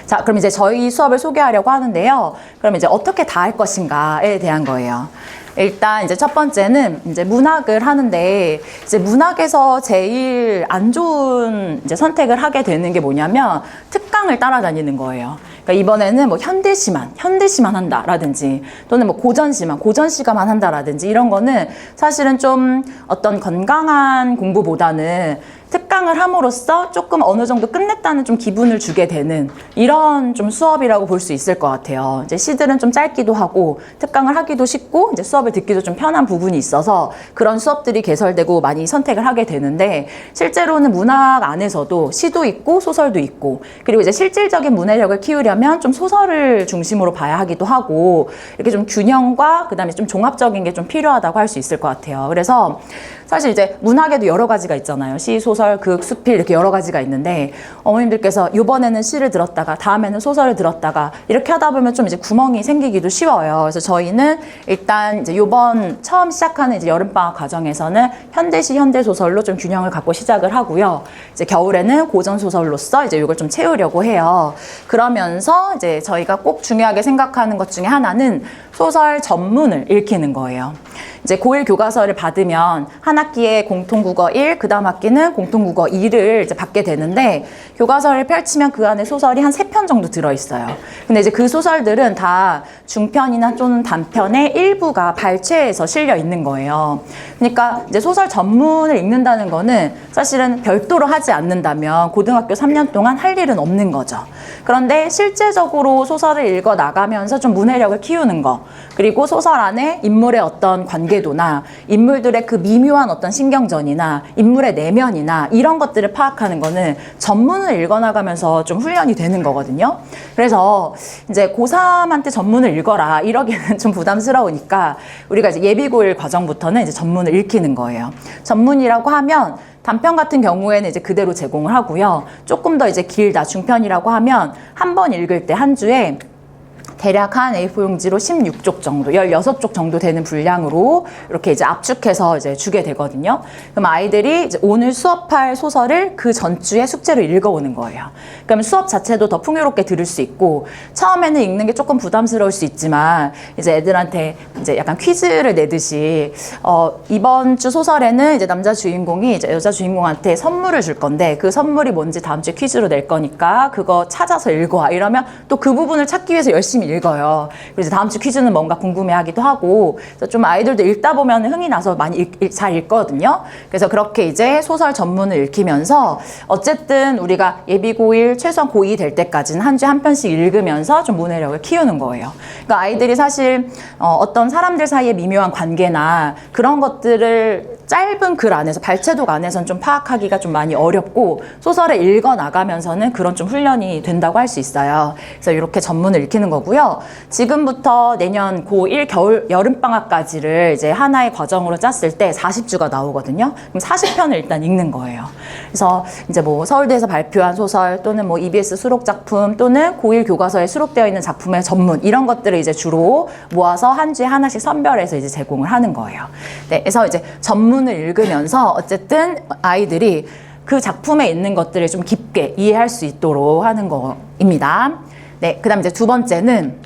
자, 그럼 이제 저희 수업을 소개하려고 하는데요. 그럼 이제 어떻게 다 할 것인가에 대한 거예요. 일단 이제 첫 번째는 이제 문학을 하는데, 이제 문학에서 제일 안 좋은 이제 선택을 하게 되는 게 뭐냐면 특강을 따라다니는 거예요. 그러니까 이번에는 뭐 현대시만 한다라든지, 또는 뭐 고전시가만 한다라든지, 이런 거는 사실은 좀 어떤 건강한 공부보다는 특강을 함으로써 조금 어느 정도 끝냈다는 좀 기분을 주게 되는 이런 좀 수업이라고 볼 수 있을 것 같아요. 이제 시들은 좀 짧기도 하고 특강을 하기도 쉽고 이제 수업을 듣기도 좀 편한 부분이 있어서 그런 수업들이 개설되고 많이 선택을 하게 되는데, 실제로는 문학 안에서도 시도 있고 소설도 있고, 그리고 이제 실질적인 문해력을 키우려면 좀 소설을 중심으로 봐야 하기도 하고, 이렇게 좀 균형과 그다음에 좀 종합적인 게 좀 필요하다고 할 수 있을 것 같아요. 그래서 사실 이제 문학에도 여러 가지가 있잖아요. 시, 소설, 극, 수필 이렇게 여러 가지가 있는데, 어머님들께서 이번에는 시를 들었다가 다음에는 소설을 들었다가 이렇게 하다 보면 좀 이제 구멍이 생기기도 쉬워요. 그래서 저희는 일단 이제 이번 처음 시작하는 이제 여름방학 과정에서는 현대시, 현대소설로 좀 균형을 갖고 시작을 하고요. 이제 겨울에는 고전소설로서 이제 이걸 좀 채우려고 해요. 그러면서 이제 저희가 꼭 중요하게 생각하는 것 중에 하나는 소설 전문을 읽히는 거예요. 이제 고1 교과서를 받으면 한 학기에 공통국어 1, 그 다음 학기는 공통국어 2를 이제 받게 되는데 교과서를 펼치면 그 안에 소설이 한 3편 정도 들어있어요. 근데 이제 그 소설들은 다 중편이나 또는 단편의 일부가 발췌해서 실려 있는 거예요. 그러니까 이제 소설 전문을 읽는다는 거는 사실은 별도로 하지 않는다면 고등학교 3년 동안 할 일은 없는 거죠. 그런데 실제적으로 소설을 읽어 나가면서 좀 문해력을 키우는 거, 그리고 소설 안에 인물의 어떤 관계도나 인물들의 그 미묘한 어떤 신경전이나 인물의 내면이나 이런 것들을 파악하는 거는 전문을 읽어 나가면서 좀 훈련이 되는 거거든요. 그래서 이제 고3한테 전문을 읽어라 이러기는 좀 부담스러우니까 우리가 이제 예비고1 과정부터는 이제 전문을 읽히는 거예요. 전문이라고 하면 단편 같은 경우에는 이제 그대로 제공을 하고요. 조금 더 이제 길다 중편이라고 하면 한 번 읽을 때 한 주에 대략 한 A4 용지로 16쪽 정도, 16쪽 정도 되는 분량으로 이렇게 이제 압축해서 이제 주게 되거든요. 그럼 아이들이 이제 오늘 수업할 소설을 그 전주에 숙제로 읽어오는 거예요. 그럼 수업 자체도 더 풍요롭게 들을 수 있고, 처음에는 읽는 게 조금 부담스러울 수 있지만, 이제 애들한테 이제 약간 퀴즈를 내듯이, 이번 주 소설에는 이제 남자 주인공이 이제 여자 주인공한테 선물을 줄 건데, 그 선물이 뭔지 다음 주에 퀴즈로 낼 거니까, 그거 찾아서 읽어와. 이러면 또 그 부분을 찾기 위해서 열심히 읽어요. 그래서 다음 주 퀴즈는 뭔가 궁금해하기도 하고, 그래서 좀 아이들도 읽다 보면 흥이 나서 많이 잘 읽거든요. 그래서 그렇게 이제 소설 전문을 읽히면서 어쨌든 우리가 예비고1 최소한 고2 될 때까지는 한 주에 한 편씩 읽으면서 좀 문해력을 키우는 거예요. 그러니까 아이들이 사실 어떤 사람들 사이의 미묘한 관계나 그런 것들을 짧은 글 안에서 발췌독 안에서는 좀 파악하기가 좀 많이 어렵고 소설을 읽어 나가면서는 그런 좀 훈련이 된다고 할 수 있어요. 그래서 이렇게 전문을 읽히는 거고요. 지금부터 내년 고1 겨울 여름방학까지를 이제 하나의 과정으로 짰을 때 40주가 나오거든요. 그럼 40편을 일단 읽는 거예요. 그래서 이제 뭐 서울대에서 발표한 소설 또는 뭐 EBS 수록 작품 또는 고1 교과서에 수록되어 있는 작품의 전문 이런 것들을 이제 주로 모아서 한 주에 하나씩 선별해서 이제 제공을 하는 거예요. 네, 그래서 이제 전문을 읽으면서 어쨌든 아이들이 그 작품에 있는 것들을 좀 깊게 이해할 수 있도록 하는 거입니다. 네, 그 다음 이제 두 번째는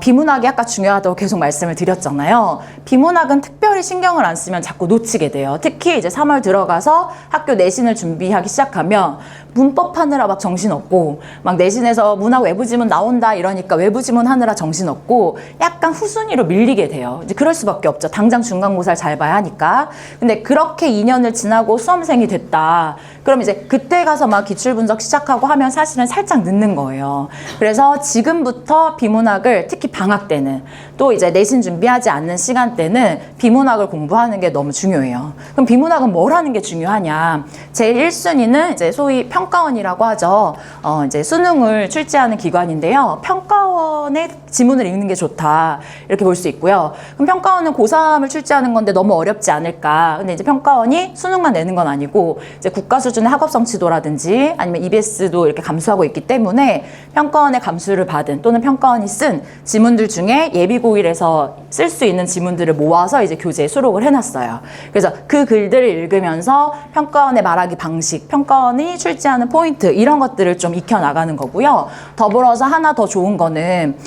비문학이 아까 중요하다고 계속 말씀을 드렸잖아요. 비문학은 특별히 신경을 안 쓰면 자꾸 놓치게 돼요. 특히 이제 3월 들어가서 학교 내신을 준비하기 시작하면 문법 하느라 막 정신없고 막 내신에서 문학 외부지문 나온다 이러니까 외부지문 하느라 정신없고 약간 후순위로 밀리게 돼요. 이제 그럴 수밖에 없죠. 당장 중간고사를 잘 봐야 하니까. 근데 그렇게 2년을 지나고 수험생이 됐다. 그럼 이제 그때 가서 막 기출분석 시작하고 하면 사실은 살짝 늦는 거예요. 그래서 지금부터 비문학을 특히 방학 때는 또 이제 내신 준비하지 않는 시간 때는 비문학을 공부하는 게 너무 중요해요. 그럼 비문학은 뭘 하는 게 중요하냐? 제일 1순위는 이제 소위 평가원이라고 하죠. 이제 수능을 출제하는 기관인데요. 평가원의 지문을 읽는 게 좋다. 이렇게 볼 수 있고요. 그럼 평가원은 고3을 출제하는 건데 너무 어렵지 않을까? 근데 이제 평가원이 수능만 내는 건 아니고 이제 국가 수준의 학업 성취도라든지 아니면 EBS도 이렇게 감수하고 있기 때문에 평가원의 감수를 받은 또는 평가원이 쓴 지문들 중에 예비고1에서 쓸 수 있는 지문들을 모아서 이제 교재에 수록을 해놨어요. 그래서 그 글들을 읽으면서 평가원의 말하기 방식, 평가원이 출제하는 포인트 이런 것들을 좀 익혀나가는 거고요. 더불어서 하나 더 좋은 거는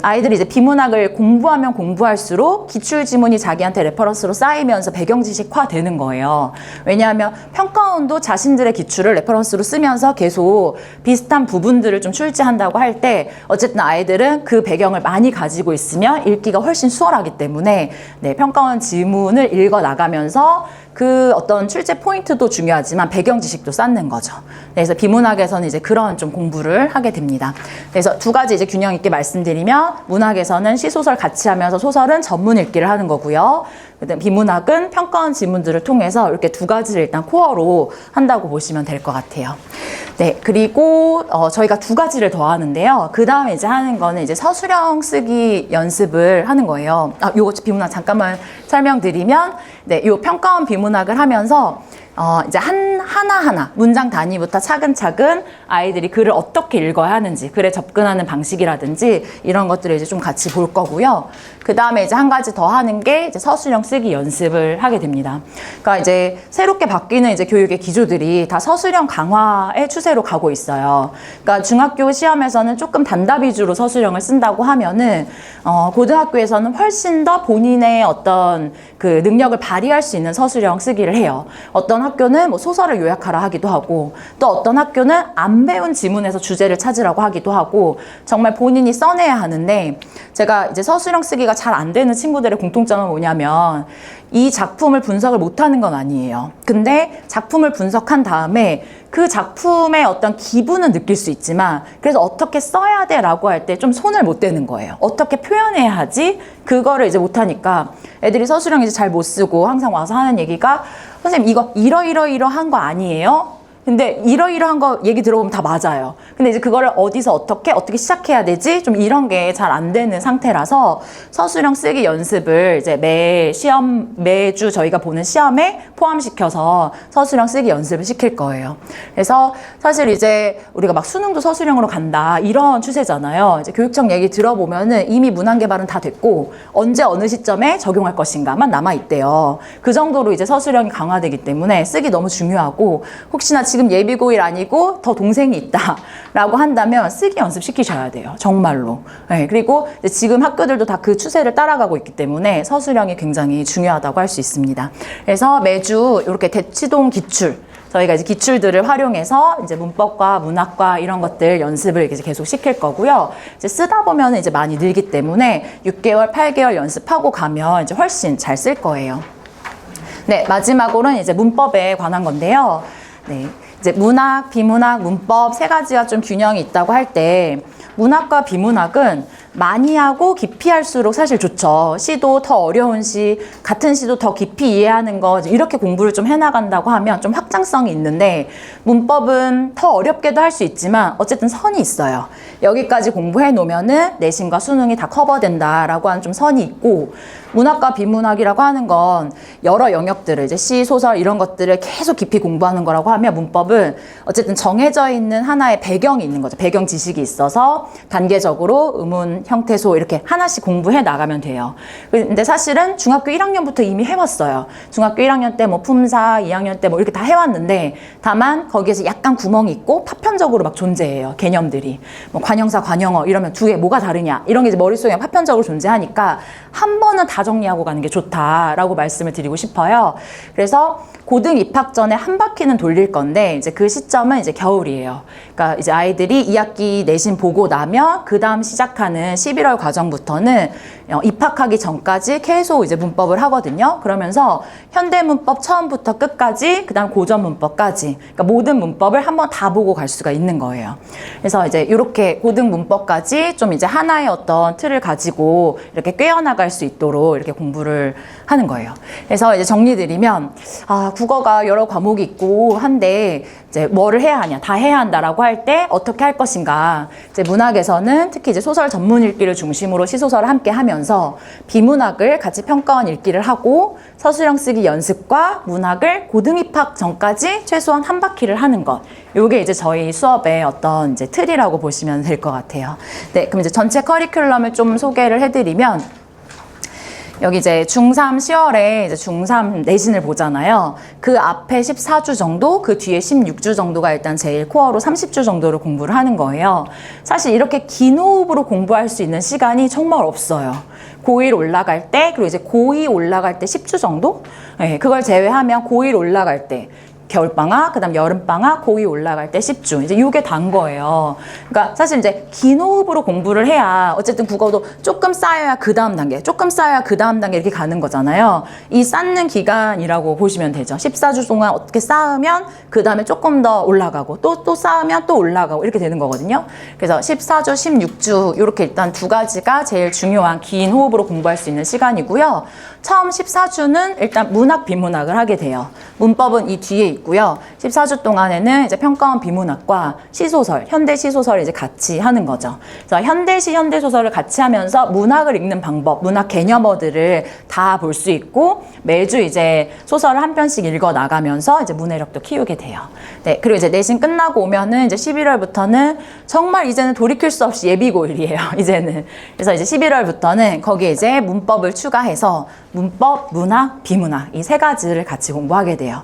아이들이 이제 비문학을 공부하면 공부할수록 기출지문이 자기한테 레퍼런스로 쌓이면서 배경지식화 되는 거예요. 왜냐하면 평가원도 자신들의 기출을 레퍼런스로 쓰면서 계속 비슷한 부분들을 좀 출제한다고 할 때 어쨌든 아이들은 그 배경을 많이 가지고 있으면 읽기가 훨씬 수월하기 때문에 네, 평가원 지문을 읽어 나가면서 그 어떤 출제 포인트도 중요하지만 배경 지식도 쌓는 거죠. 그래서 비문학에서는 이제 그런 좀 공부를 하게 됩니다. 그래서 두 가지 이제 균형 있게 말씀드리면 문학에서는 시소설 같이 하면서 소설은 전문 읽기를 하는 거고요. 그다음 비문학은 평가원 지문들을 통해서 이렇게 두 가지를 일단 코어로 한다고 보시면 될 것 같아요. 네, 그리고 저희가 두 가지를 더 하는데요. 그 다음에 이제 하는 거는 이제 서술형 쓰기 연습을 하는 거예요. 요거 비문학 잠깐만 설명드리면, 네, 요 평가원 비문학을 하면서 이제 하나하나 문장 단위부터 차근차근 아이들이 글을 어떻게 읽어야 하는지, 글에 접근하는 방식이라든지 이런 것들을 이제 좀 같이 볼 거고요. 그 다음에 이제 한 가지 더 하는 게 이제 서술형 쓰기 연습을 하게 됩니다. 그러니까 이제 새롭게 바뀌는 이제 교육의 기조들이 다 서술형 강화의 추세로 가고 있어요. 그러니까 중학교 시험에서는 조금 단답 위주로 서술형을 쓴다고 하면은 고등학교에서는 훨씬 더 본인의 어떤 그 능력을 발휘할 수 있는 서술형 쓰기를 해요. 어떤 학교는 뭐 소설을 요약하라 하기도 하고, 또 어떤 학교는 안 배운 지문에서 주제를 찾으라고 하기도 하고, 정말 본인이 써내야 하는데, 제가 이제 서술형 쓰기가 잘 안 되는 친구들의 공통점은 뭐냐면 이 작품을 분석을 못하는 건 아니에요. 근데 작품을 분석한 다음에 그 작품의 어떤 기분은 느낄 수 있지만, 그래서 어떻게 써야 돼 라고 할 때 좀 손을 못 대는 거예요. 어떻게 표현해야 하지? 그거를 이제 못하니까 애들이 서술형 이제 잘 못 쓰고 항상 와서 하는 얘기가, 선생님 이거 이러이러한 거 아니에요? 근데 이러이러한 거 얘기 들어보면 다 맞아요. 근데 이제 그거를 어디서 어떻게 시작해야 되지? 좀 이런 게 잘 안 되는 상태라서 서술형 쓰기 연습을 이제 매주 저희가 보는 시험에 포함시켜서 서술형 쓰기 연습을 시킬 거예요. 그래서 사실 이제 우리가 막 수능도 서술형으로 간다 이런 추세잖아요. 이제 교육청 얘기 들어보면은 이미 문항 개발은 다 됐고 언제 어느 시점에 적용할 것인가만 남아 있대요. 그 정도로 이제 서술형이 강화되기 때문에 쓰기 너무 중요하고, 혹시나 지금 예비고1 아니고 더 동생이 있다라고 한다면 쓰기 연습시키셔야 돼요. 정말로. 네, 그리고 지금 학교들도 다 그 추세를 따라가고 있기 때문에 서술형이 굉장히 중요하다고 할 수 있습니다. 그래서 매주 이렇게 대치동 기출, 저희가 이제 기출들을 활용해서 이제 문법과 문학과 이런 것들 연습을 이제 계속 시킬 거고요. 이제 쓰다 보면 이제 많이 늘기 때문에 6개월, 8개월 연습하고 가면 이제 훨씬 잘 쓸 거예요. 네, 마지막으로는 이제 문법에 관한 건데요. 네, 이제 문학, 비문학, 문법 세 가지가 좀 균형이 있다고 할 때, 문학과 비문학은 많이 하고 깊이 할수록 사실 좋죠. 시도 더 어려운 시, 같은 시도 더 깊이 이해하는 거, 이렇게 공부를 좀 해나간다고 하면 좀 확장성이 있는데, 문법은 더 어렵게도 할 수 있지만 어쨌든 선이 있어요. 여기까지 공부해 놓으면은 내신과 수능이 다 커버된다라고 하는 좀 선이 있고, 문학과 비문학이라고 하는 건 여러 영역들을 이제 시, 소설 이런 것들을 계속 깊이 공부하는 거라고 하면, 문법은 어쨌든 정해져 있는 하나의 배경이 있는 거죠. 배경 지식이 있어서 단계적으로 의문, 형태소 이렇게 하나씩 공부해 나가면 돼요. 근데 사실은 중학교 1학년부터 이미 해왔어요. 중학교 1학년 때 뭐 품사, 2학년 때 뭐 이렇게 다 해왔는데, 다만 거기에서 약간 구멍이 있고 파편적으로 막 존재해요. 개념들이. 뭐 관형사, 관형어 이러면 두 개 뭐가 다르냐 이런 게 이제 머릿속에 파편적으로 존재하니까 한 번은 다 정리하고 가는 게 좋다라고 말씀을 드리고 싶어요. 그래서 고등 입학 전에 한 바퀴는 돌릴 건데, 이제 그 시점은 이제 겨울이에요. 그러니까 이제 아이들이 2학기 내신 보고 나면 그 다음 시작하는 11월 과정부터는 입학하기 전까지 계속 이제 문법을 하거든요. 그러면서 현대문법 처음부터 끝까지, 그 다음 고전문법까지, 그러니까 모든 문법을 한번 다 보고 갈 수가 있는 거예요. 그래서 이제 이렇게 고등 문법까지 좀 이제 하나의 어떤 틀을 가지고 이렇게 꿰어나갈 수 있도록 이렇게 공부를 하는 거예요. 그래서 이제 정리드리면, 국어가 여러 과목이 있고 한데 이제 뭐를 해야 하냐, 다 해야 한다라고 할 때 어떻게 할 것인가. 이제 문학에서는 특히 이제 소설 전문 읽기를 중심으로 시소설을 함께 하면서 비문학을 같이 평가원 읽기를 하고, 서술형 쓰기 연습과 문학을 고등 입학 전까지 최소한 한 바퀴를 하는 것. 요게 이제 저희 수업의 어떤 이제 틀이라고 보시면 될 것 같아요. 네, 그럼 이제 전체 커리큘럼을 좀 소개를 해드리면, 여기 이제 중3 10월에 이제 중3 내신을 보잖아요. 그 앞에 14주 정도, 그 뒤에 16주 정도가 일단 제일 코어로 30주 정도를 공부를 하는 거예요. 사실 이렇게 긴 호흡으로 공부할 수 있는 시간이 정말 없어요. 고1 올라갈 때, 그리고 이제 고2 올라갈 때 10주 정도? 네, 그걸 제외하면 고1 올라갈 때, 겨울방학, 그 다음 여름방학, 고2 올라갈 때 10주. 이제 요게 단 거예요. 그러니까 사실 이제 긴 호흡으로 공부를 해야 어쨌든 국어도 조금 쌓여야 그 다음 단계, 조금 쌓여야 그 다음 단계 이렇게 가는 거잖아요. 이 쌓는 기간이라고 보시면 되죠. 14주 동안 어떻게 쌓으면 그 다음에 조금 더 올라가고 또 쌓으면 또 올라가고 이렇게 되는 거거든요. 그래서 14주, 16주 이렇게 일단 두 가지가 제일 중요한 긴 호흡으로 공부할 수 있는 시간이고요. 처음 14주는 일단 문학, 비문학을 하게 돼요. 문법은 이 뒤에 있고요. 14주 동안에는 이제 평가원 비문학과 시소설, 현대 시소설을 이제 같이 하는 거죠. 그래서 현대시, 현대소설을 같이 하면서 문학을 읽는 방법, 문학 개념어들을 다 볼 수 있고 매주 이제 소설을 한 편씩 읽어 나가면서 이제 문해력도 키우게 돼요. 네, 그리고 이제 내신 끝나고 오면은 이제 11월부터는 정말 이제는 돌이킬 수 없이 예비고일이에요. 이제는. 그래서 이제 11월부터는 거기에 이제 문법을 추가해서 문법, 문학, 비문학 이 세 가지를 같이 공부하게 돼요.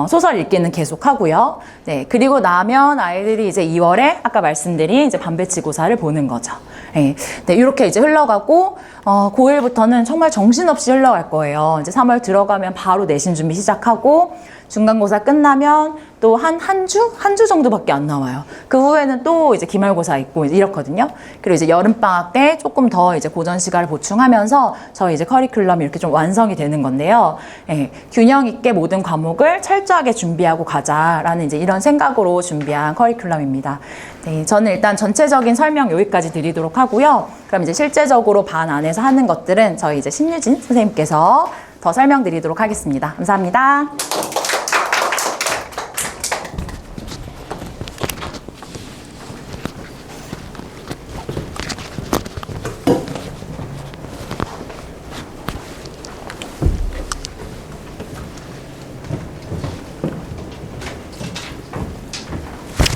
소설 읽기는 계속 하고요. 네, 그리고 나면 아이들이 이제 2월에 아까 말씀드린 이제 반배치고사를 보는 거죠. 네, 네, 이렇게 이제 흘러가고 고1부터는 정말 정신없이 흘러갈 거예요. 이제 3월 들어가면 바로 내신 준비 시작하고 중간고사 끝나면 또 한 주 정도밖에 안 나와요. 그 후에는 또 이제 기말고사 있고 이렇거든요. 그리고 이제 여름방학 때 조금 더 이제 고전 시간을 보충하면서 저희 이제 커리큘럼이 이렇게 좀 완성이 되는 건데요. 예, 균형 있게 모든 과목을 철저하게 준비하고 가자라는 이제 이런 생각으로 준비한 커리큘럼입니다. 네, 저는 일단 전체적인 설명 여기까지 드리도록 하고요. 그럼 이제 실제적으로 반 안에서 하는 것들은 저희 이제 신유진 선생님께서 더 설명드리도록 하겠습니다. 감사합니다.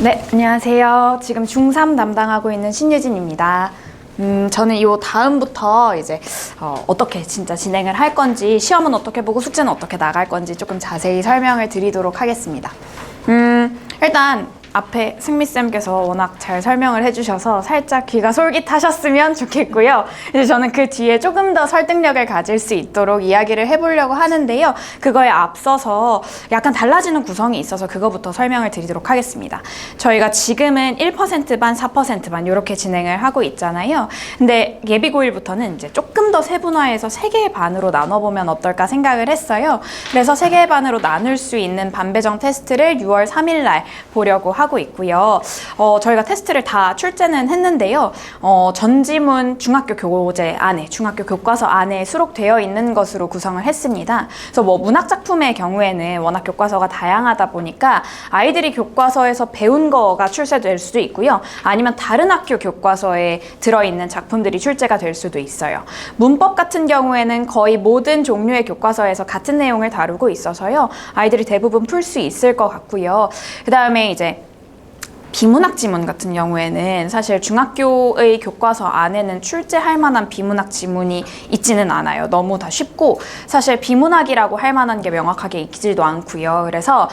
네, 안녕하세요. 지금 중3 담당하고 있는 신유진입니다. 저는 이 다음부터 이제 어떻게 진짜 진행을 할 건지, 시험은 어떻게 보고 숙제는 어떻게 나갈 건지 조금 자세히 설명을 드리도록 하겠습니다. 일단 앞에 승미쌤께서 워낙 잘 설명을 해주셔서 살짝 귀가 솔깃하셨으면 좋겠고요. 이제 저는 그 뒤에 조금 더 설득력을 가질 수 있도록 이야기를 해보려고 하는데요. 그거에 앞서서 약간 달라지는 구성이 있어서 그거부터 설명을 드리도록 하겠습니다. 저희가 지금은 1%반, 4%반 이렇게 진행을 하고 있잖아요. 근데 예비고1부터는 이제 조금 더 세분화해서 3개의 반으로 나눠보면 어떨까 생각을 했어요. 그래서 3개의 반으로 나눌 수 있는 반배정 테스트를 6월 3일 날 보려고 하고 있고요. 저희가 테스트를 다 출제는 했는데요. 전지문 중학교 교재 안에, 중학교 교과서 안에 수록되어 있는 것으로 구성을 했습니다. 그래서 뭐 문학 작품의 경우에는 워낙 교과서가 다양하다 보니까 아이들이 교과서에서 배운 거가 출제될 수도 있고요. 아니면 다른 학교 교과서에 들어있는 작품들이 출제가 될 수도 있어요. 문법 같은 경우에는 거의 모든 종류의 교과서에서 같은 내용을 다루고 있어서요. 아이들이 대부분 풀 수 있을 것 같고요. 그 다음에 이제 비문학 지문 같은 경우에는 사실 중학교의 교과서 안에는 출제할 만한 비문학 지문이 있지는 않아요. 너무 다 쉽고 사실 비문학이라고 할 만한 게 명확하게 있지도 않고요. 그래서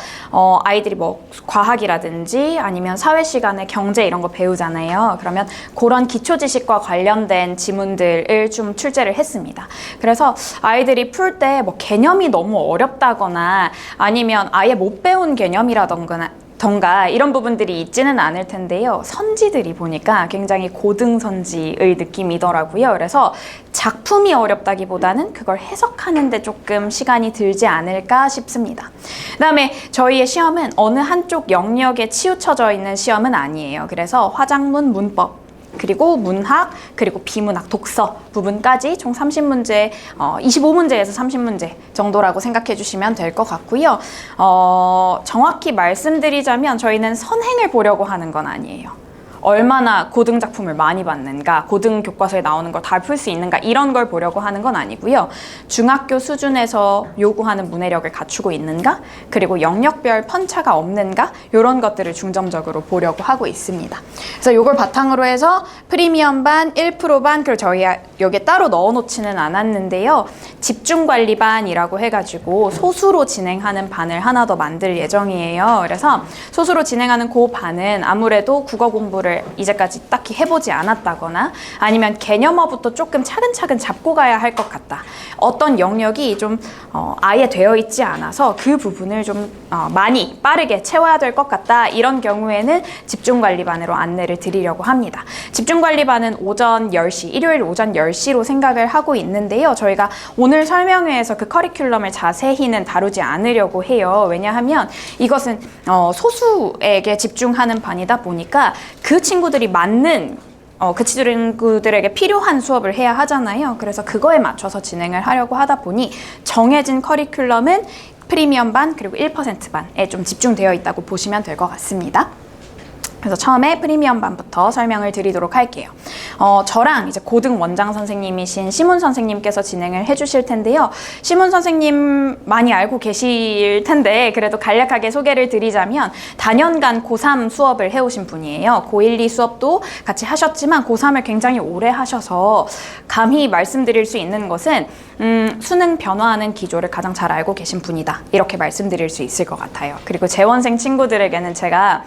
아이들이 뭐 과학이라든지 아니면 사회 시간에 경제 이런 거 배우잖아요. 그러면 그런 기초 지식과 관련된 지문들을 좀 출제를 했습니다. 그래서 아이들이 풀 때 뭐 개념이 너무 어렵다거나 아니면 아예 못 배운 개념이라던가 이런 부분들이 있지는 않을 텐데요. 선지들이 보니까 굉장히 고등선지의 느낌이더라고요. 그래서 작품이 어렵다기보다는 그걸 해석하는데 조금 시간이 들지 않을까 싶습니다. 그다음에 저희의 시험은 어느 한쪽 영역에 치우쳐져 있는 시험은 아니에요. 그래서 화작문, 문법, 그리고 문학, 그리고 비문학, 독서 부분까지 총 30문제, 25문제에서 30문제 정도라고 생각해 주시면 될 것 같고요. 정확히 말씀드리자면 저희는 선행을 보려고 하는 건 아니에요. 얼마나 고등 작품을 많이 봤는가, 고등 교과서에 나오는 걸 다 풀 수 있는가 이런 걸 보려고 하는 건 아니고요. 중학교 수준에서 요구하는 문해력을 갖추고 있는가, 그리고 영역별 편차가 없는가 이런 것들을 중점적으로 보려고 하고 있습니다. 그래서 이걸 바탕으로 해서 프리미엄 반, 1% 반, 그리고 저희 여기에 따로 넣어놓지는 않았는데요. 집중관리반이라고 해가지고 소수로 진행하는 반을 하나 더 만들 예정이에요. 그래서 소수로 진행하는 그 반은 아무래도 국어 공부를 이제까지 딱히 해보지 않았다거나 아니면 개념어부터 조금 차근차근 잡고 가야 할 것 같다. 어떤 영역이 좀 아예 되어 있지 않아서 그 부분을 좀 많이 빠르게 채워야 될 것 같다. 이런 경우에는 집중관리반으로 안내를 드리려고 합니다. 집중관리반은 오전 10시, 일요일 오전 10시로 생각을 하고 있는데요. 저희가 오늘 설명회에서 그 커리큘럼을 자세히는 다루지 않으려고 해요. 왜냐하면 이것은 소수에게 집중하는 반이다 보니까 그 친구들이 맞는 그 친구들에게 필요한 수업을 해야 하잖아요. 그래서 그거에 맞춰서 진행을 하려고 하다 보니 정해진 커리큘럼은 프리미엄 반 그리고 1% 반에 좀 집중되어 있다고 보시면 될 것 같습니다. 그래서 처음에 프리미엄 반부터 설명을 드리도록 할게요. 저랑 이제 고등 원장 선생님이신 시문 선생님께서 진행을 해주실 텐데요. 시문 선생님 많이 알고 계실 텐데 그래도 간략하게 소개를 드리자면 다년간 고3 수업을 해오신 분이에요. 고1, 2 수업도 같이 하셨지만 고3을 굉장히 오래 하셔서 감히 말씀드릴 수 있는 것은 수능 변화하는 기조를 가장 잘 알고 계신 분이다. 이렇게 말씀드릴 수 있을 것 같아요. 그리고 재원생 친구들에게는 제가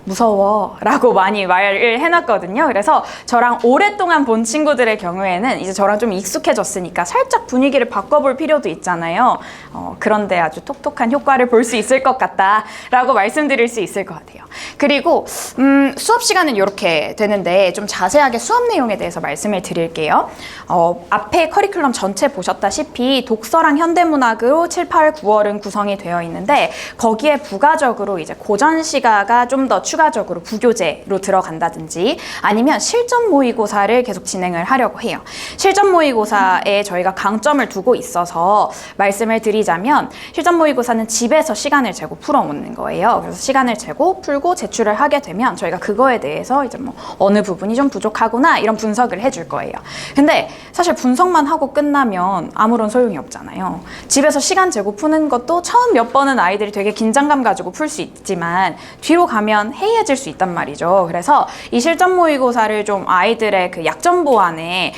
무서워 라고 많이 말을 해놨거든요. 그래서 저랑 오랫동안 본 친구들의 경우에는 이제 저랑 좀 익숙해졌으니까 살짝 분위기를 바꿔볼 필요도 있잖아요. 그런데 아주 톡톡한 효과를 볼 수 있을 것 같다 라고 말씀드릴 수 있을 것 같아요. 그리고 수업 시간은 이렇게 되는데 좀 자세하게 수업 내용에 대해서 말씀을 드릴게요. 앞에 커리큘럼 전체 보셨다시피 독서랑 현대문학으로 7, 8, 9월은 구성이 되어 있는데 거기에 부가적으로 이제 고전 시가가 좀 더 추가적으로 부교재로 들어간다든지 아니면 실전 모의고사를 계속 진행을 하려고 해요. 실전 모의고사에 저희가 강점을 두고 있어서 말씀을 드리자면 실전 모의고사는 집에서 시간을 재고 풀어오는 거예요. 그래서 시간을 재고 풀고 제출을 하게 되면 저희가 그거에 대해서 이제 뭐 어느 부분이 좀 부족하구나 이런 분석을 해줄 거예요. 근데 사실 분석만 하고 끝나면 아무런 소용이 없잖아요. 집에서 시간 재고 푸는 것도 처음 몇 번은 아이들이 되게 긴장감 가지고 풀 수 있지만 뒤로 가면 해이해질 수 있단 말이죠. 그래서 이 실전 모의고사를 좀 아이들의 그 약점 보완에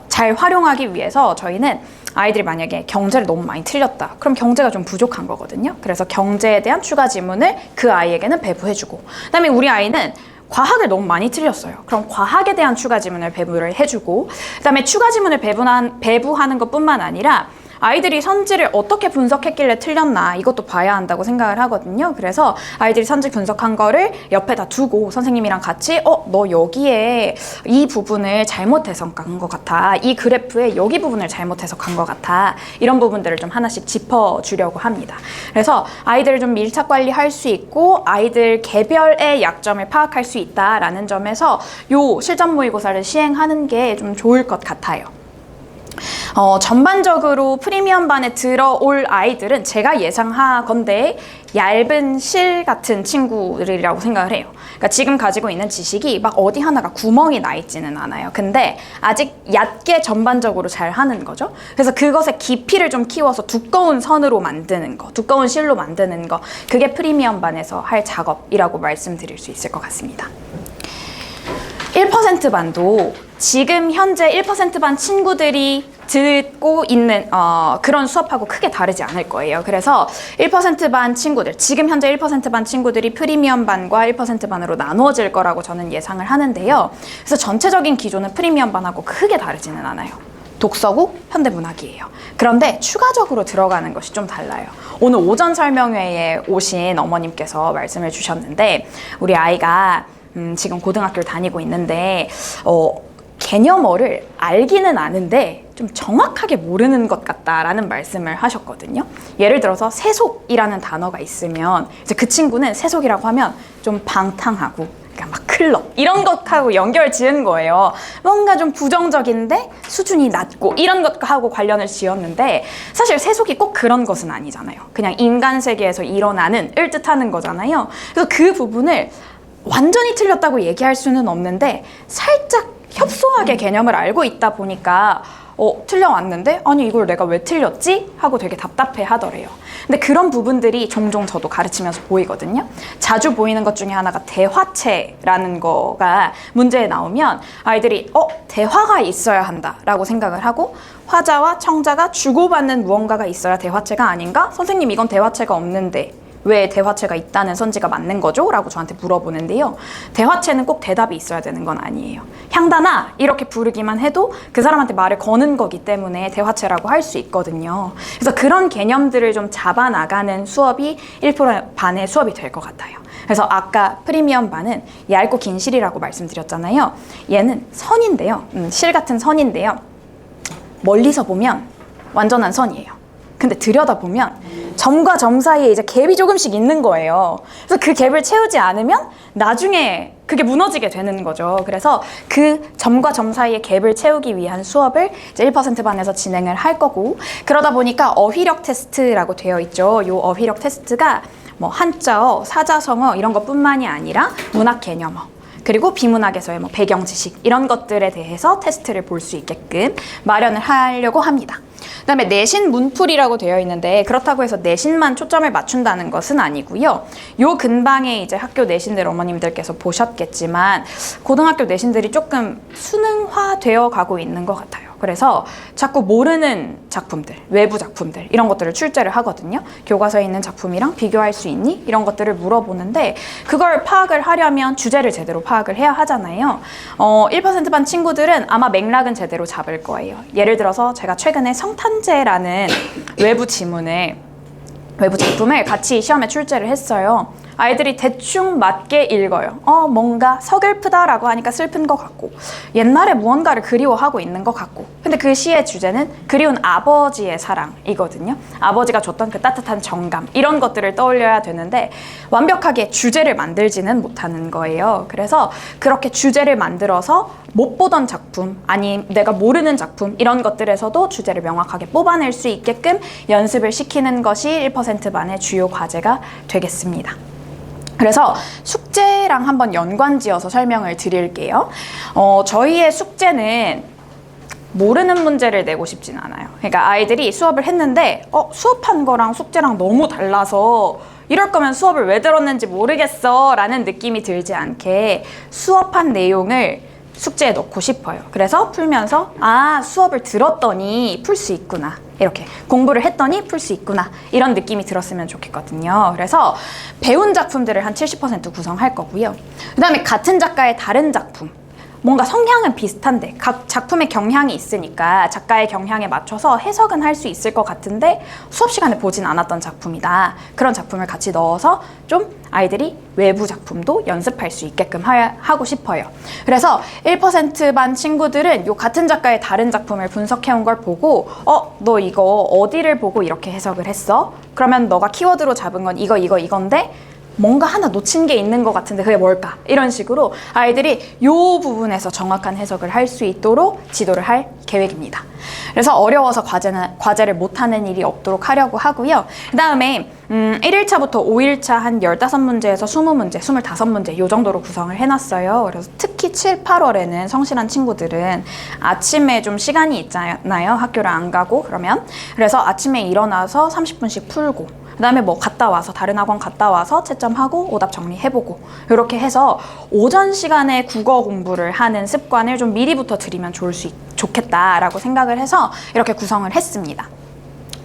잘 활용하기 위해서 저희는 아이들이 만약에 경제를 너무 많이 틀렸다. 그럼 경제가 좀 부족한 거거든요. 그래서 경제에 대한 추가 지문을 그 아이에게는 배부해주고 그다음에 우리 아이는 과학을 너무 많이 틀렸어요. 그럼 과학에 대한 추가 지문을 배부를 해주고 그다음에 추가 지문을 배부하는 것뿐만 아니라 아이들이 선지를 어떻게 분석했길래 틀렸나 이것도 봐야 한다고 생각을 하거든요. 그래서 아이들이 선지 분석한 거를 옆에다 두고 선생님이랑 같이 너 여기에 이 부분을 잘못 해석한 것 같아. 이 그래프에 여기 부분을 잘못 해석한 것 같아. 이런 부분들을 좀 하나씩 짚어주려고 합니다. 그래서 아이들을 좀 밀착 관리할 수 있고 아이들 개별의 약점을 파악할 수 있다라는 점에서 요 실전 모의고사를 시행하는 게 좀 좋을 것 같아요. 전반적으로 프리미엄 반에 들어올 아이들은 제가 예상하건대 얇은 실 같은 친구들이라고 생각을 해요. 그러니까 지금 가지고 있는 지식이 막 어디 하나가 구멍이 나 있지는 않아요. 근데 아직 얕게 전반적으로 잘 하는 거죠. 그래서 그것의 깊이를 좀 키워서 두꺼운 선으로 만드는 거, 두꺼운 실로 만드는 거, 그게 프리미엄 반에서 할 작업이라고 말씀드릴 수 있을 것 같습니다. 1% 반도 지금 현재 1% 반 친구들이 듣고 있는 그런 수업하고 크게 다르지 않을 거예요. 그래서 1% 반 친구들, 지금 현재 1% 반 친구들이 프리미엄 반과 1% 반으로 나누어질 거라고 저는 예상을 하는데요. 그래서 전체적인 기조는 프리미엄 반하고 크게 다르지는 않아요. 독서고 현대문학이에요. 그런데 추가적으로 들어가는 것이 좀 달라요. 오늘 오전 설명회에 오신 어머님께서 말씀을 주셨는데 우리 아이가 지금 고등학교를 다니고 있는데 개념어를 알기는 아는데 좀 정확하게 모르는 것 같다라는 말씀을 하셨거든요. 예를 들어서 세속이라는 단어가 있으면 이제 그 친구는 세속이라고 하면 좀 방탕하고 그러니까 막 클럽 이런 것하고 연결 지은 거예요. 뭔가 좀 부정적인데 수준이 낮고 이런 것하고 관련을 지었는데 사실 세속이 꼭 그런 것은 아니잖아요. 그냥 인간 세계에서 일어나는 을 뜻하는 거잖아요. 그래서 그 부분을 완전히 틀렸다고 얘기할 수는 없는데 살짝 협소하게 개념을 알고 있다 보니까 틀려왔는데 아니 이걸 내가 왜 틀렸지? 하고 되게 답답해 하더래요. 근데 그런 부분들이 종종 저도 가르치면서 보이거든요. 자주 보이는 것 중에 하나가 대화체라는 거가 문제에 나오면 아이들이 대화가 있어야 한다라고 생각을 하고 화자와 청자가 주고받는 무언가가 있어야 대화체가 아닌가? 선생님 이건 대화체가 없는데 왜 대화체가 있다는 선지가 맞는 거죠? 라고 저한테 물어보는데요. 대화체는 꼭 대답이 있어야 되는 건 아니에요. 향단아 이렇게 부르기만 해도 그 사람한테 말을 거는 거기 때문에 대화체라고 할 수 있거든요. 그래서 그런 개념들을 좀 잡아나가는 수업이 1% 반의 수업이 될 것 같아요. 그래서 아까 프리미엄 반은 얇고 긴 실이라고 말씀드렸잖아요. 얘는 선인데요. 실 같은 선인데요. 멀리서 보면 완전한 선이에요. 근데 들여다보면 점과 점 사이에 이제 갭이 조금씩 있는 거예요. 그래서 그 갭을 채우지 않으면 나중에 그게 무너지게 되는 거죠. 그래서 그 점과 점 사이의 갭을 채우기 위한 수업을 이제 1% 반에서 진행을 할 거고, 그러다 보니까 어휘력 테스트라고 되어 있죠. 요 어휘력 테스트가 뭐 한자어, 사자성어 이런 것뿐만이 아니라 문학 개념어, 그리고 비문학에서의 뭐 배경 지식 이런 것들에 대해서 테스트를 볼 수 있게끔 마련을 하려고 합니다. 그다음에 내신 문풀이라고 되어 있는데, 그렇다고 해서 내신만 초점을 맞춘다는 것은 아니고요. 요 근방에 이제 학교 내신들 어머님들께서 보셨겠지만 고등학교 내신들이 조금 수능화 되어 가고 있는 것 같아요. 그래서 자꾸 모르는 작품들, 외부 작품들 이런 것들을 출제를 하거든요. 교과서에 있는 작품이랑 비교할 수 있니? 이런 것들을 물어보는데, 그걸 파악을 하려면 주제를 제대로 파악을 해야 하잖아요. 1%반 친구들은 아마 맥락은 제대로 잡을 거예요. 예를 들어서 제가 최근에 성탄제라는 외부 작품을 같이 시험에 출제를 했어요. 아이들이 대충 맞게 읽어요. 뭔가 서글프다라고 하니까 슬픈 것 같고, 옛날에 무언가를 그리워하고 있는 것 같고, 근데 그 시의 주제는 그리운 아버지의 사랑이거든요. 아버지가 줬던 그 따뜻한 정감, 이런 것들을 떠올려야 되는데 완벽하게 주제를 만들지는 못하는 거예요. 그래서 그렇게 주제를 만들어서 못 보던 작품, 아니 내가 모르는 작품 이런 것들에서도 주제를 명확하게 뽑아낼 수 있게끔 연습을 시키는 것이 1%반의 주요 과제가 되겠습니다. 그래서 숙제랑 한번 연관지어서 설명을 드릴게요. 저희의 숙제는 모르는 문제를 내고 싶진 않아요. 그러니까 아이들이 수업을 했는데 수업한 거랑 숙제랑 너무 달라서 이럴 거면 수업을 왜 들었는지 모르겠어 라는 느낌이 들지 않게 수업한 내용을 숙제에 넣고 싶어요. 그래서 풀면서 수업을 들었더니 풀 수 있구나, 이렇게 공부를 했더니 풀 수 있구나, 이런 느낌이 들었으면 좋겠거든요. 그래서 배운 작품들을 한 70% 구성할 거고요. 그 다음에 같은 작가의 다른 작품, 뭔가 성향은 비슷한데 각 작품의 경향이 있으니까 작가의 경향에 맞춰서 해석은 할 수 있을 것 같은데 수업 시간에 보진 않았던 작품이다. 그런 작품을 같이 넣어서 좀 아이들이 외부 작품도 연습할 수 있게끔 하고 싶어요. 그래서 1%반 친구들은 요 같은 작가의 다른 작품을 분석해온 걸 보고 너 이거 어디를 보고 이렇게 해석을 했어? 그러면 너가 키워드로 잡은 건 이건데 뭔가 하나 놓친 게 있는 것 같은데 그게 뭘까? 이런 식으로 아이들이 이 부분에서 정확한 해석을 할 수 있도록 지도를 할 계획입니다. 그래서 어려워서 과제를 못하는 일이 없도록 하려고 하고요. 그 다음에 1일차부터 5일차 한 15문제에서 20문제, 25문제 이 정도로 구성을 해놨어요. 그래서 특히 7, 8월에는 성실한 친구들은 아침에 좀 시간이 있잖아요. 학교를 안 가고 그러면. 그래서 아침에 일어나서 30분씩 풀고, 그 다음에 뭐 갔다 와서 다른 학원 갔다 와서 채점하고 오답 정리해보고, 이렇게 해서 오전 시간에 국어 공부를 하는 습관을 좀 미리부터 들이면 좋겠다라고 생각을 해서 이렇게 구성을 했습니다.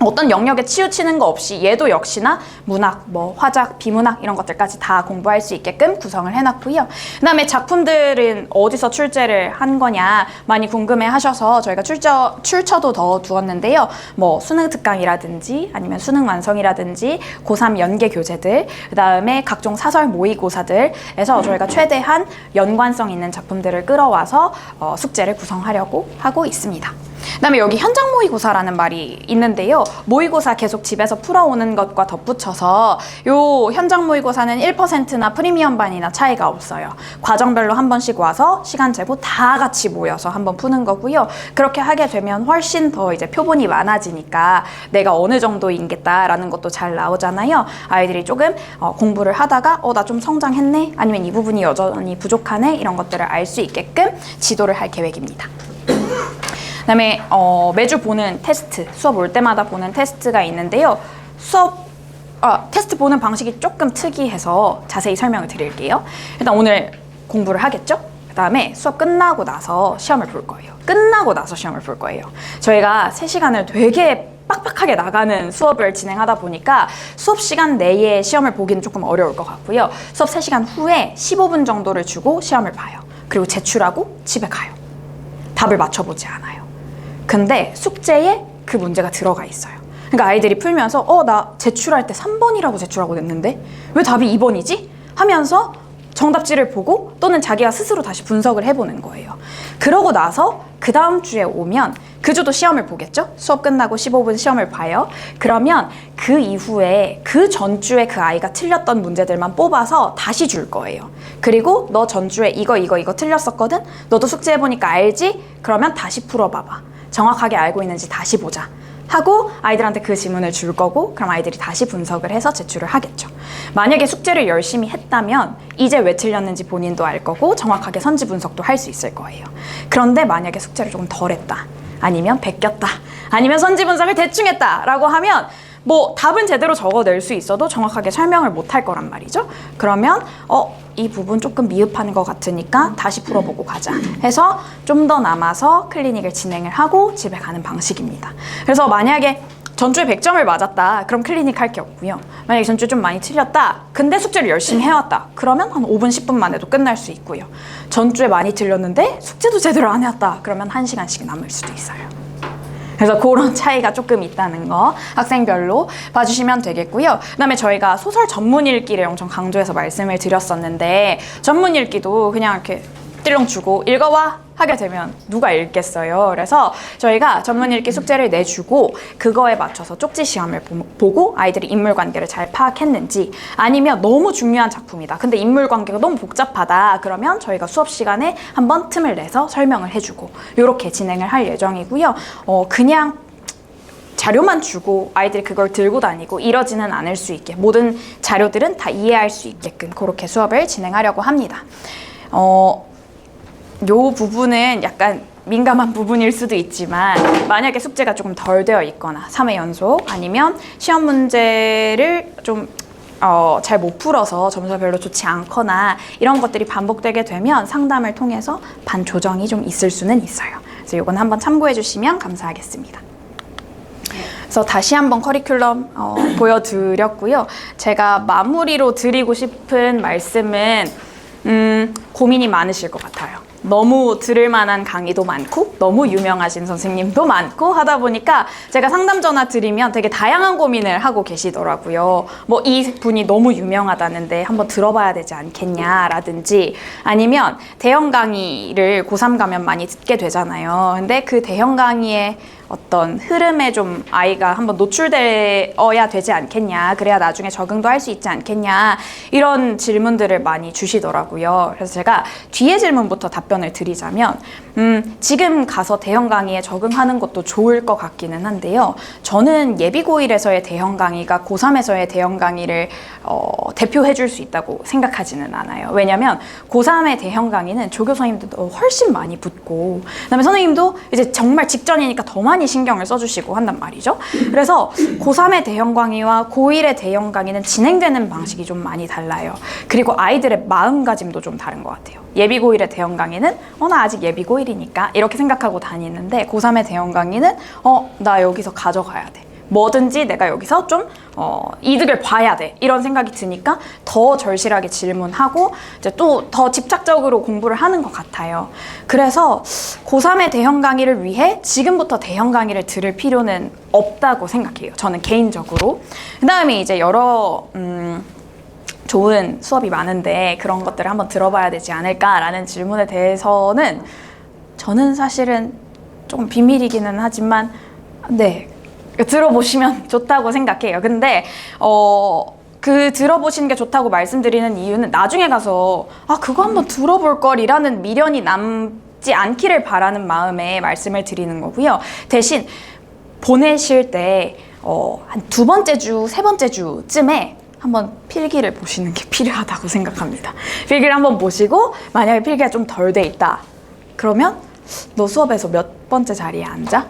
어떤 영역에 치우치는 거 없이 얘도 역시나 문학, 뭐 화작, 비문학 이런 것들까지 다 공부할 수 있게끔 구성을 해놨고요. 그 다음에 작품들은 어디서 출제를 한 거냐 많이 궁금해 하셔서 저희가 출처도 더 두었는데요. 뭐 수능 특강이라든지 아니면 수능 완성이라든지 고3 연계 교재들, 그 다음에 각종 사설 모의고사들에서 저희가 최대한 연관성 있는 작품들을 끌어와서 숙제를 구성하려고 하고 있습니다. 그 다음에 여기 현장 모의고사라는 말이 있는데요. 모의고사 계속 집에서 풀어오는 것과 덧붙여서 요 현장 모의고사는 1%나 프리미엄 반이나 차이가 없어요. 과정별로 한 번씩 와서 시간 재고 다 같이 모여서 한번 푸는 거고요. 그렇게 하게 되면 훨씬 더 이제 표본이 많아지니까 내가 어느 정도인겠다라는 것도 잘 나오잖아요. 아이들이 조금 공부를 하다가 나 좀 성장했네, 아니면 이 부분이 여전히 부족하네, 이런 것들을 알 수 있게끔 지도를 할 계획입니다. 그다음에 매주 보는 테스트, 수업 올 때마다 보는 테스트가 있는데요. 테스트 보는 방식이 조금 특이해서 자세히 설명을 드릴게요. 일단 오늘 공부를 하겠죠? 그 다음에 수업 끝나고 나서 시험을 볼 거예요. 저희가 3시간을 되게 빡빡하게 나가는 수업을 진행하다 보니까 수업 시간 내에 시험을 보기는 조금 어려울 것 같고요. 수업 3시간 후에 15분 정도를 주고 시험을 봐요. 그리고 제출하고 집에 가요. 답을 맞춰보지 않아요. 근데 숙제에 그 문제가 들어가 있어요. 그러니까 아이들이 풀면서 나 제출할 때 3번이라고 제출하고 냈는데 왜 답이 2번이지? 하면서 정답지를 보고 또는 자기가 스스로 다시 분석을 해보는 거예요. 그러고 나서 그 다음 주에 오면 그 주도 시험을 보겠죠? 수업 끝나고 15분 시험을 봐요. 그러면 그 이후에 그 전주에 그 아이가 틀렸던 문제들만 뽑아서 다시 줄 거예요. 그리고 너 전주에 이거 틀렸었거든? 너도 숙제해보니까 알지? 그러면 다시 풀어봐봐. 정확하게 알고 있는지 다시 보자. 하고 아이들한테 그 지문을 줄 거고, 그럼 아이들이 다시 분석을 해서 제출을 하겠죠. 만약에 숙제를 열심히 했다면 이제 왜 틀렸는지 본인도 알 거고 정확하게 선지 분석도 할 수 있을 거예요. 그런데 만약에 숙제를 조금 덜 했다, 아니면 베꼈다, 아니면 선지 분석을 대충 했다 라고 하면 뭐 답은 제대로 적어낼 수 있어도 정확하게 설명을 못 할 거란 말이죠. 그러면 이 부분 조금 미흡한 것 같으니까 다시 풀어보고 가자 해서 좀 더 남아서 클리닉을 진행을 하고 집에 가는 방식입니다. 그래서 만약에 전주에 100점을 맞았다, 그럼 클리닉 할 게 없고요. 만약에 전주에 좀 많이 틀렸다, 근데 숙제를 열심히 해왔다, 그러면 한 5분 10분 만에도 끝날 수 있고요. 전주에 많이 틀렸는데 숙제도 제대로 안 해왔다, 그러면 1시간씩 남을 수도 있어요. 그래서 그런 차이가 조금 있다는 거 학생별로 봐주시면 되겠고요. 그다음에 저희가 소설 전문 읽기를 엄청 강조해서 말씀을 드렸었는데, 전문 읽기도 그냥 이렇게 띠렁 주고 읽어와 하게 되면 누가 읽겠어요. 그래서 저희가 전문 읽기 숙제를 내주고 그거에 맞춰서 쪽지 시험을 보고 아이들이 인물관계를 잘 파악했는지, 아니면 너무 중요한 작품이다, 근데 인물관계가 너무 복잡하다, 그러면 저희가 수업 시간에 한번 틈을 내서 설명을 해주고 이렇게 진행을 할 예정이고요. 그냥 자료만 주고 아이들이 그걸 들고 다니고 이러지는 않을 수 있게, 모든 자료들은 다 이해할 수 있게끔 그렇게 수업을 진행하려고 합니다. 요 부분은 약간 민감한 부분일 수도 있지만, 만약에 숙제가 조금 덜 되어 있거나 3회 연속, 아니면 시험 문제를 좀 잘 못 풀어서 점수가 별로 좋지 않거나 이런 것들이 반복되게 되면 상담을 통해서 반 조정이 좀 있을 수는 있어요. 그래서 이건 한번 참고해 주시면 감사하겠습니다. 그래서 다시 한번 커리큘럼 보여드렸고요. 제가 마무리로 드리고 싶은 말씀은 고민이 많으실 것 같아요. 너무 들을 만한 강의도 많고 너무 유명하신 선생님도 많고 하다 보니까 제가 상담 전화 드리면 되게 다양한 고민을 하고 계시더라고요. 뭐 이 분이 너무 유명하다는데 한번 들어봐야 되지 않겠냐라든지, 아니면 대형 강의를 고3 가면 많이 듣게 되잖아요. 근데 그 대형 강의에 어떤 흐름에 좀 아이가 한번 노출되어야 되지 않겠냐, 그래야 나중에 적응도 할 수 있지 않겠냐, 이런 질문들을 많이 주시더라고요. 그래서 제가 뒤에 질문부터 답변을 드리자면, 지금 가서 대형 강의에 적응하는 것도 좋을 것 같기는 한데요. 저는 예비고1에서의 대형 강의가 고3에서의 대형 강의를 대표해 줄 수 있다고 생각하지는 않아요. 왜냐면 고3의 대형 강의는 조교 선생님들도 훨씬 많이 붙고, 그다음에 선생님도 이제 정말 직전이니까 더 많이 신경을 써주시고 한단 말이죠. 그래서 고3의 대형 강의와 고1의 대형 강의는 진행되는 방식이 좀 많이 달라요. 그리고 아이들의 마음가짐도 좀 다른 것 같아요. 예비고1의 대형 강의는 나 아직 예비고1이니까 이렇게 생각하고 다니는데, 고3의 대형 강의는 나 여기서 가져가야 돼, 뭐든지 내가 여기서 좀 이득을 봐야 돼, 이런 생각이 드니까 더 절실하게 질문하고 이제 또 더 집착적으로 공부를 하는 것 같아요. 그래서 고3의 대형 강의를 위해 지금부터 대형 강의를 들을 필요는 없다고 생각해요, 저는 개인적으로. 그 다음에 이제 여러 좋은 수업이 많은데 그런 것들을 한번 들어봐야 되지 않을까라는 질문에 대해서는 저는 사실은 조금 비밀이기는 하지만 네, 들어보시면 좋다고 생각해요. 근데 그 들어보시는 게 좋다고 말씀드리는 이유는 나중에 가서 그거 한번 들어볼 걸이라는 미련이 남지 않기를 바라는 마음에 말씀을 드리는 거고요. 대신 보내실 때 한 두 번째 주, 세 번째 주쯤에 한번 필기를 보시는 게 필요하다고 생각합니다. 필기를 한번 보시고 만약에 필기가 좀 덜 돼 있다, 그러면 너 수업에서 몇 번째 자리에 앉아?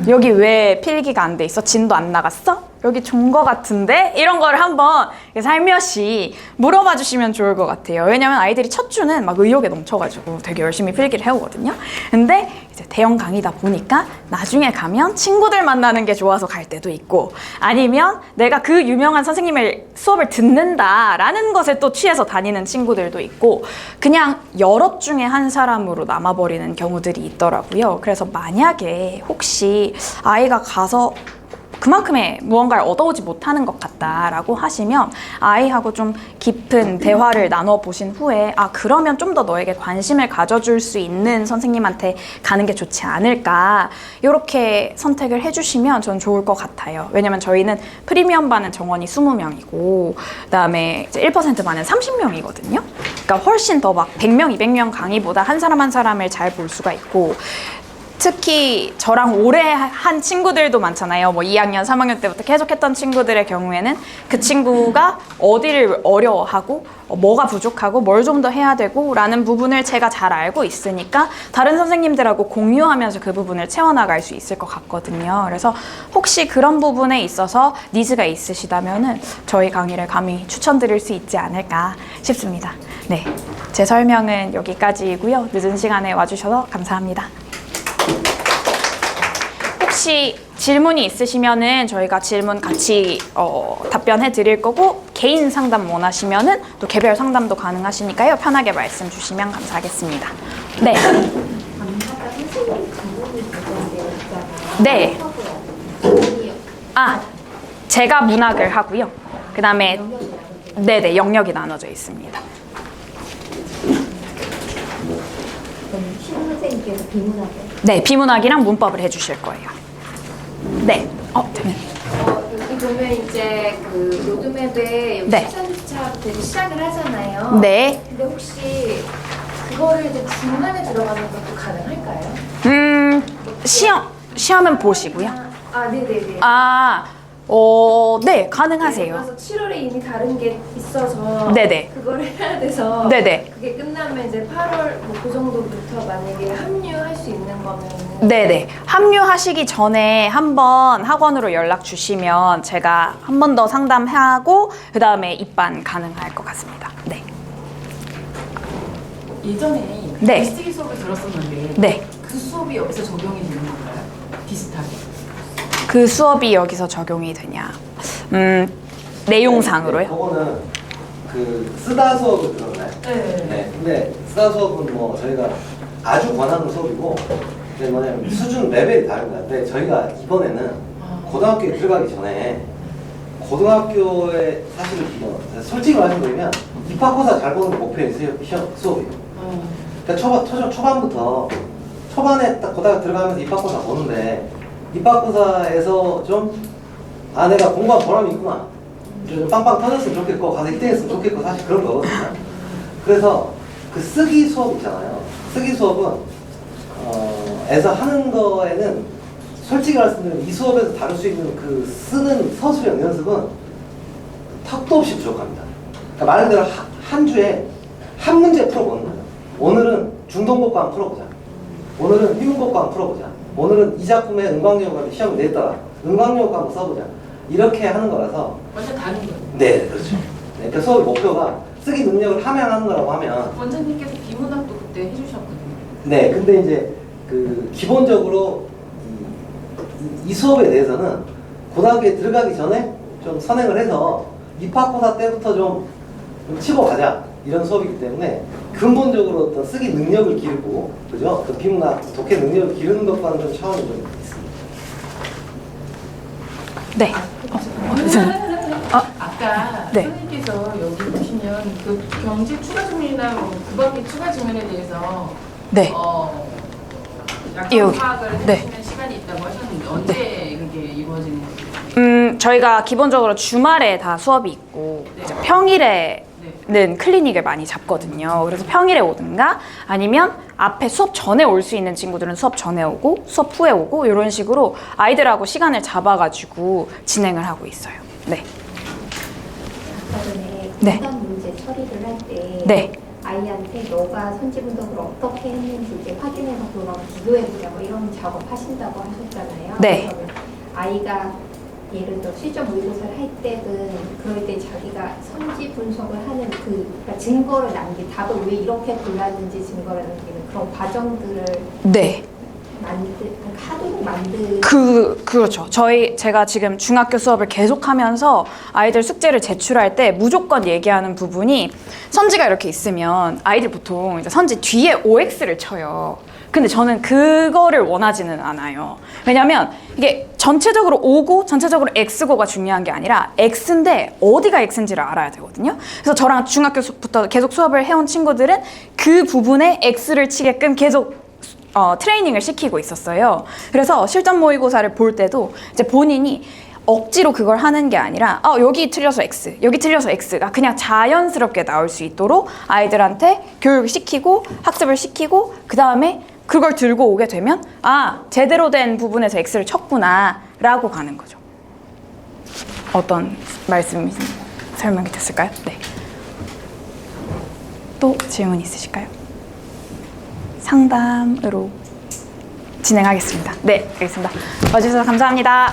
여기 왜 필기가 안 돼 있어? 진도 안 나갔어? 여기 좋은 거 같은데? 이런 거를 한번 살며시 물어봐 주시면 좋을 것 같아요. 왜냐면 아이들이 첫 주는 막 의욕에 넘쳐가지고 되게 열심히 필기를 해오거든요. 근데 이제 대형 강의다 보니까 나중에 가면 친구들 만나는 게 좋아서 갈 때도 있고, 아니면 내가 그 유명한 선생님의 수업을 듣는다라는 것에 또 취해서 다니는 친구들도 있고, 그냥 여럿 중에 한 사람으로 남아버리는 경우들이 있더라고요. 그래서 만약에 혹시 아이가 가서 그만큼의 무언가를 얻어오지 못하는 것 같다라고 하시면 아이하고 좀 깊은 대화를 나눠보신 후에 그러면 좀 더 너에게 관심을 가져줄 수 있는 선생님한테 가는 게 좋지 않을까 이렇게 선택을 해주시면 전 좋을 것 같아요. 왜냐면 저희는 프리미엄 반은 정원이 20명이고 그다음에 이제 1% 반은 30명이거든요. 그러니까 훨씬 더 막 100명, 200명 강의보다 한 사람 한 사람을 잘 볼 수가 있고 특히 저랑 오래 한 친구들도 많잖아요. 뭐 2학년, 3학년 때부터 계속 했던 친구들의 경우에는 그 친구가 어디를 어려워하고 뭐가 부족하고 뭘 좀 더 해야 되고 라는 부분을 제가 잘 알고 있으니까 다른 선생님들하고 공유하면서 그 부분을 채워나갈 수 있을 것 같거든요. 그래서 혹시 그런 부분에 있어서 니즈가 있으시다면은 저희 강의를 감히 추천드릴 수 있지 않을까 싶습니다. 네, 제 설명은 여기까지이고요. 늦은 시간에 와주셔서 감사합니다. 혹시 질문이 있으시면은 저희가 질문 같이 답변해 드릴 거고 개인 상담 원하시면은 또 개별 상담도 가능하시니까요. 편하게 말씀 주시면 감사하겠습니다. 네. 네. 제가 문학을 하고요. 그 다음에 네네 영역이 나눠져 있습니다. 선생님께서 비문학을? 네, 비문학이랑 문법을 해주실 거예요. 네. 되네. 여기 보면 이제 그 로드맵에 여기 네. 13주차부터 이제 시작을 하잖아요. 네. 근데 혹시 그거를 이제 중간에 들어가는 것도 가능할까요? 시험은 보시고요. 네네네. 네, 가능하세요. 그래서 7월에 이미 다른 게 있어서 네네. 그걸 해야 돼서 네네. 그게 끝나면 이제 8월 뭐 그 정도부터 만약에 합류할 수 있는 거면 네네. 합류하시기 전에 한번 학원으로 연락 주시면 제가 한 번 더 상담하고 그 다음에 입반 가능할 것 같습니다. 네. 예전에 네. 미스터리 수업을 들었었는데 네. 그 수업이 여기서 적용이 되는 건가요? 비슷하게? 그 수업이 여기서 적용이 되냐? 내용상으로요? 그거는 그 쓰다 수업을 들었나요? 네. 근데 쓰다 수업은 뭐 저희가 아주 권하는 수업이고, 근데 뭐냐면 수준 레벨이 다른 거야. 근데 저희가 이번에는 고등학교에 들어가기 전에 고등학교에 사실 솔직히 말씀드리면 입학고사 잘 보는 게 목표인 수업이에요. 그러니까 초반부터 초반에 딱 고등학교 들어가면서 입학고사 보는데 입학고사에서 좀 내가 공부한 보람이 있구나, 좀 빵빵 터졌으면 좋겠고 가서 1등했으면 좋겠고 사실 그런 거거든요. 그래서 그 쓰기 수업 있잖아요. 쓰기 수업은 에서 하는 거에는 솔직히 말씀드리면 이 수업에서 다룰 수 있는 그 쓰는 서술형 연습은 턱도 없이 부족합니다. 그러니까 말 그대로 한 주에 한 문제 풀어보는 거예요. 오늘은 중동법과 한번 풀어보자. 오늘은 휘문법과 한번 풀어보자. 오늘은 이 작품의 은광여우가 시험을 냈더라. 은광여우가 한번 써보자. 이렇게 하는 거라서. 완전 다른 거예요. 네, 그렇죠. 네, 그러니까 수업의 목표가 쓰기 능력을 함양하는 거라고 하면. 원장님께서 비문학도 그때 해주셨거든요. 네, 근데 이제 그 기본적으로 이 수업에 대해서는 고등학교에 들어가기 전에 좀 선행을 해서 입학고사 때부터 좀 치고 가자 이런 수업이기 때문에 근본적으로 어떤 쓰기 능력을 기르고, 그죠? 그 비문학 독해 능력을 기르는 것과는 좀 차원이 좀 있습니다. 네. 아까 네. 선생님께서 여기 보시면 그 경제 추가 증명이나 그 밖에 추가 증명에 대해서 네. 약간 여기. 파악을 네. 해주시는 시간이 있다고 하셨는데 언제 그게 이루어지는 거예요? 저희가 기본적으로 주말에 다 수업이 있고 이제 평일에는 클리닉을 많이 잡거든요. 그래서 평일에 오든가 아니면 앞에 수업 전에 올 수 있는 친구들은 수업 전에 오고 수업 후에 오고 이런 식으로 아이들하고 시간을 잡아가지고 진행을 하고 있어요. 네. 아까 전에 네. 분석 문제 처리를 할 때 네. 아이한테 너가 선지분석을 어떻게 했는지 이제 확인해서 그거랑 비교해보자 뭐 이런 작업 하신다고 하셨잖아요. 네. 그러면 아이가 예를 들어 실전 모의고사를 할 때는 그럴 때 자기가 선지 분석을 하는 그러니까 증거를 답을 왜 이렇게 골랐는지 증거를 남기는 그런 과정들을 네. 하도록 만드. 그렇죠. 제가 지금 중학교 수업을 계속하면서 아이들 숙제를 제출할 때 무조건 얘기하는 부분이 선지가 이렇게 있으면 아이들 보통 이제 선지 뒤에 OX를 쳐요. 근데 저는 그거를 원하지는 않아요. 왜냐면 이게 전체적으로 O고 전체적으로 X고가 중요한 게 아니라 X인데 어디가 X인지를 알아야 되거든요. 그래서 저랑 중학교부터 계속 수업을 해온 친구들은 그 부분에 X를 치게끔 계속 트레이닝을 시키고 있었어요. 그래서 실전 모의고사를 볼 때도 이제 본인이 억지로 그걸 하는 게 아니라 여기 틀려서 X, 여기 틀려서 X가 그냥 자연스럽게 나올 수 있도록 아이들한테 교육을 시키고 학습을 시키고 그 다음에 그걸 들고 오게 되면 제대로 된 부분에서 X를 쳤구나 라고 가는 거죠. 어떤 말씀이 설명이 됐을까요? 네. 또 질문 있으실까요? 상담으로 진행하겠습니다. 네, 알겠습니다. 와주셔서 감사합니다.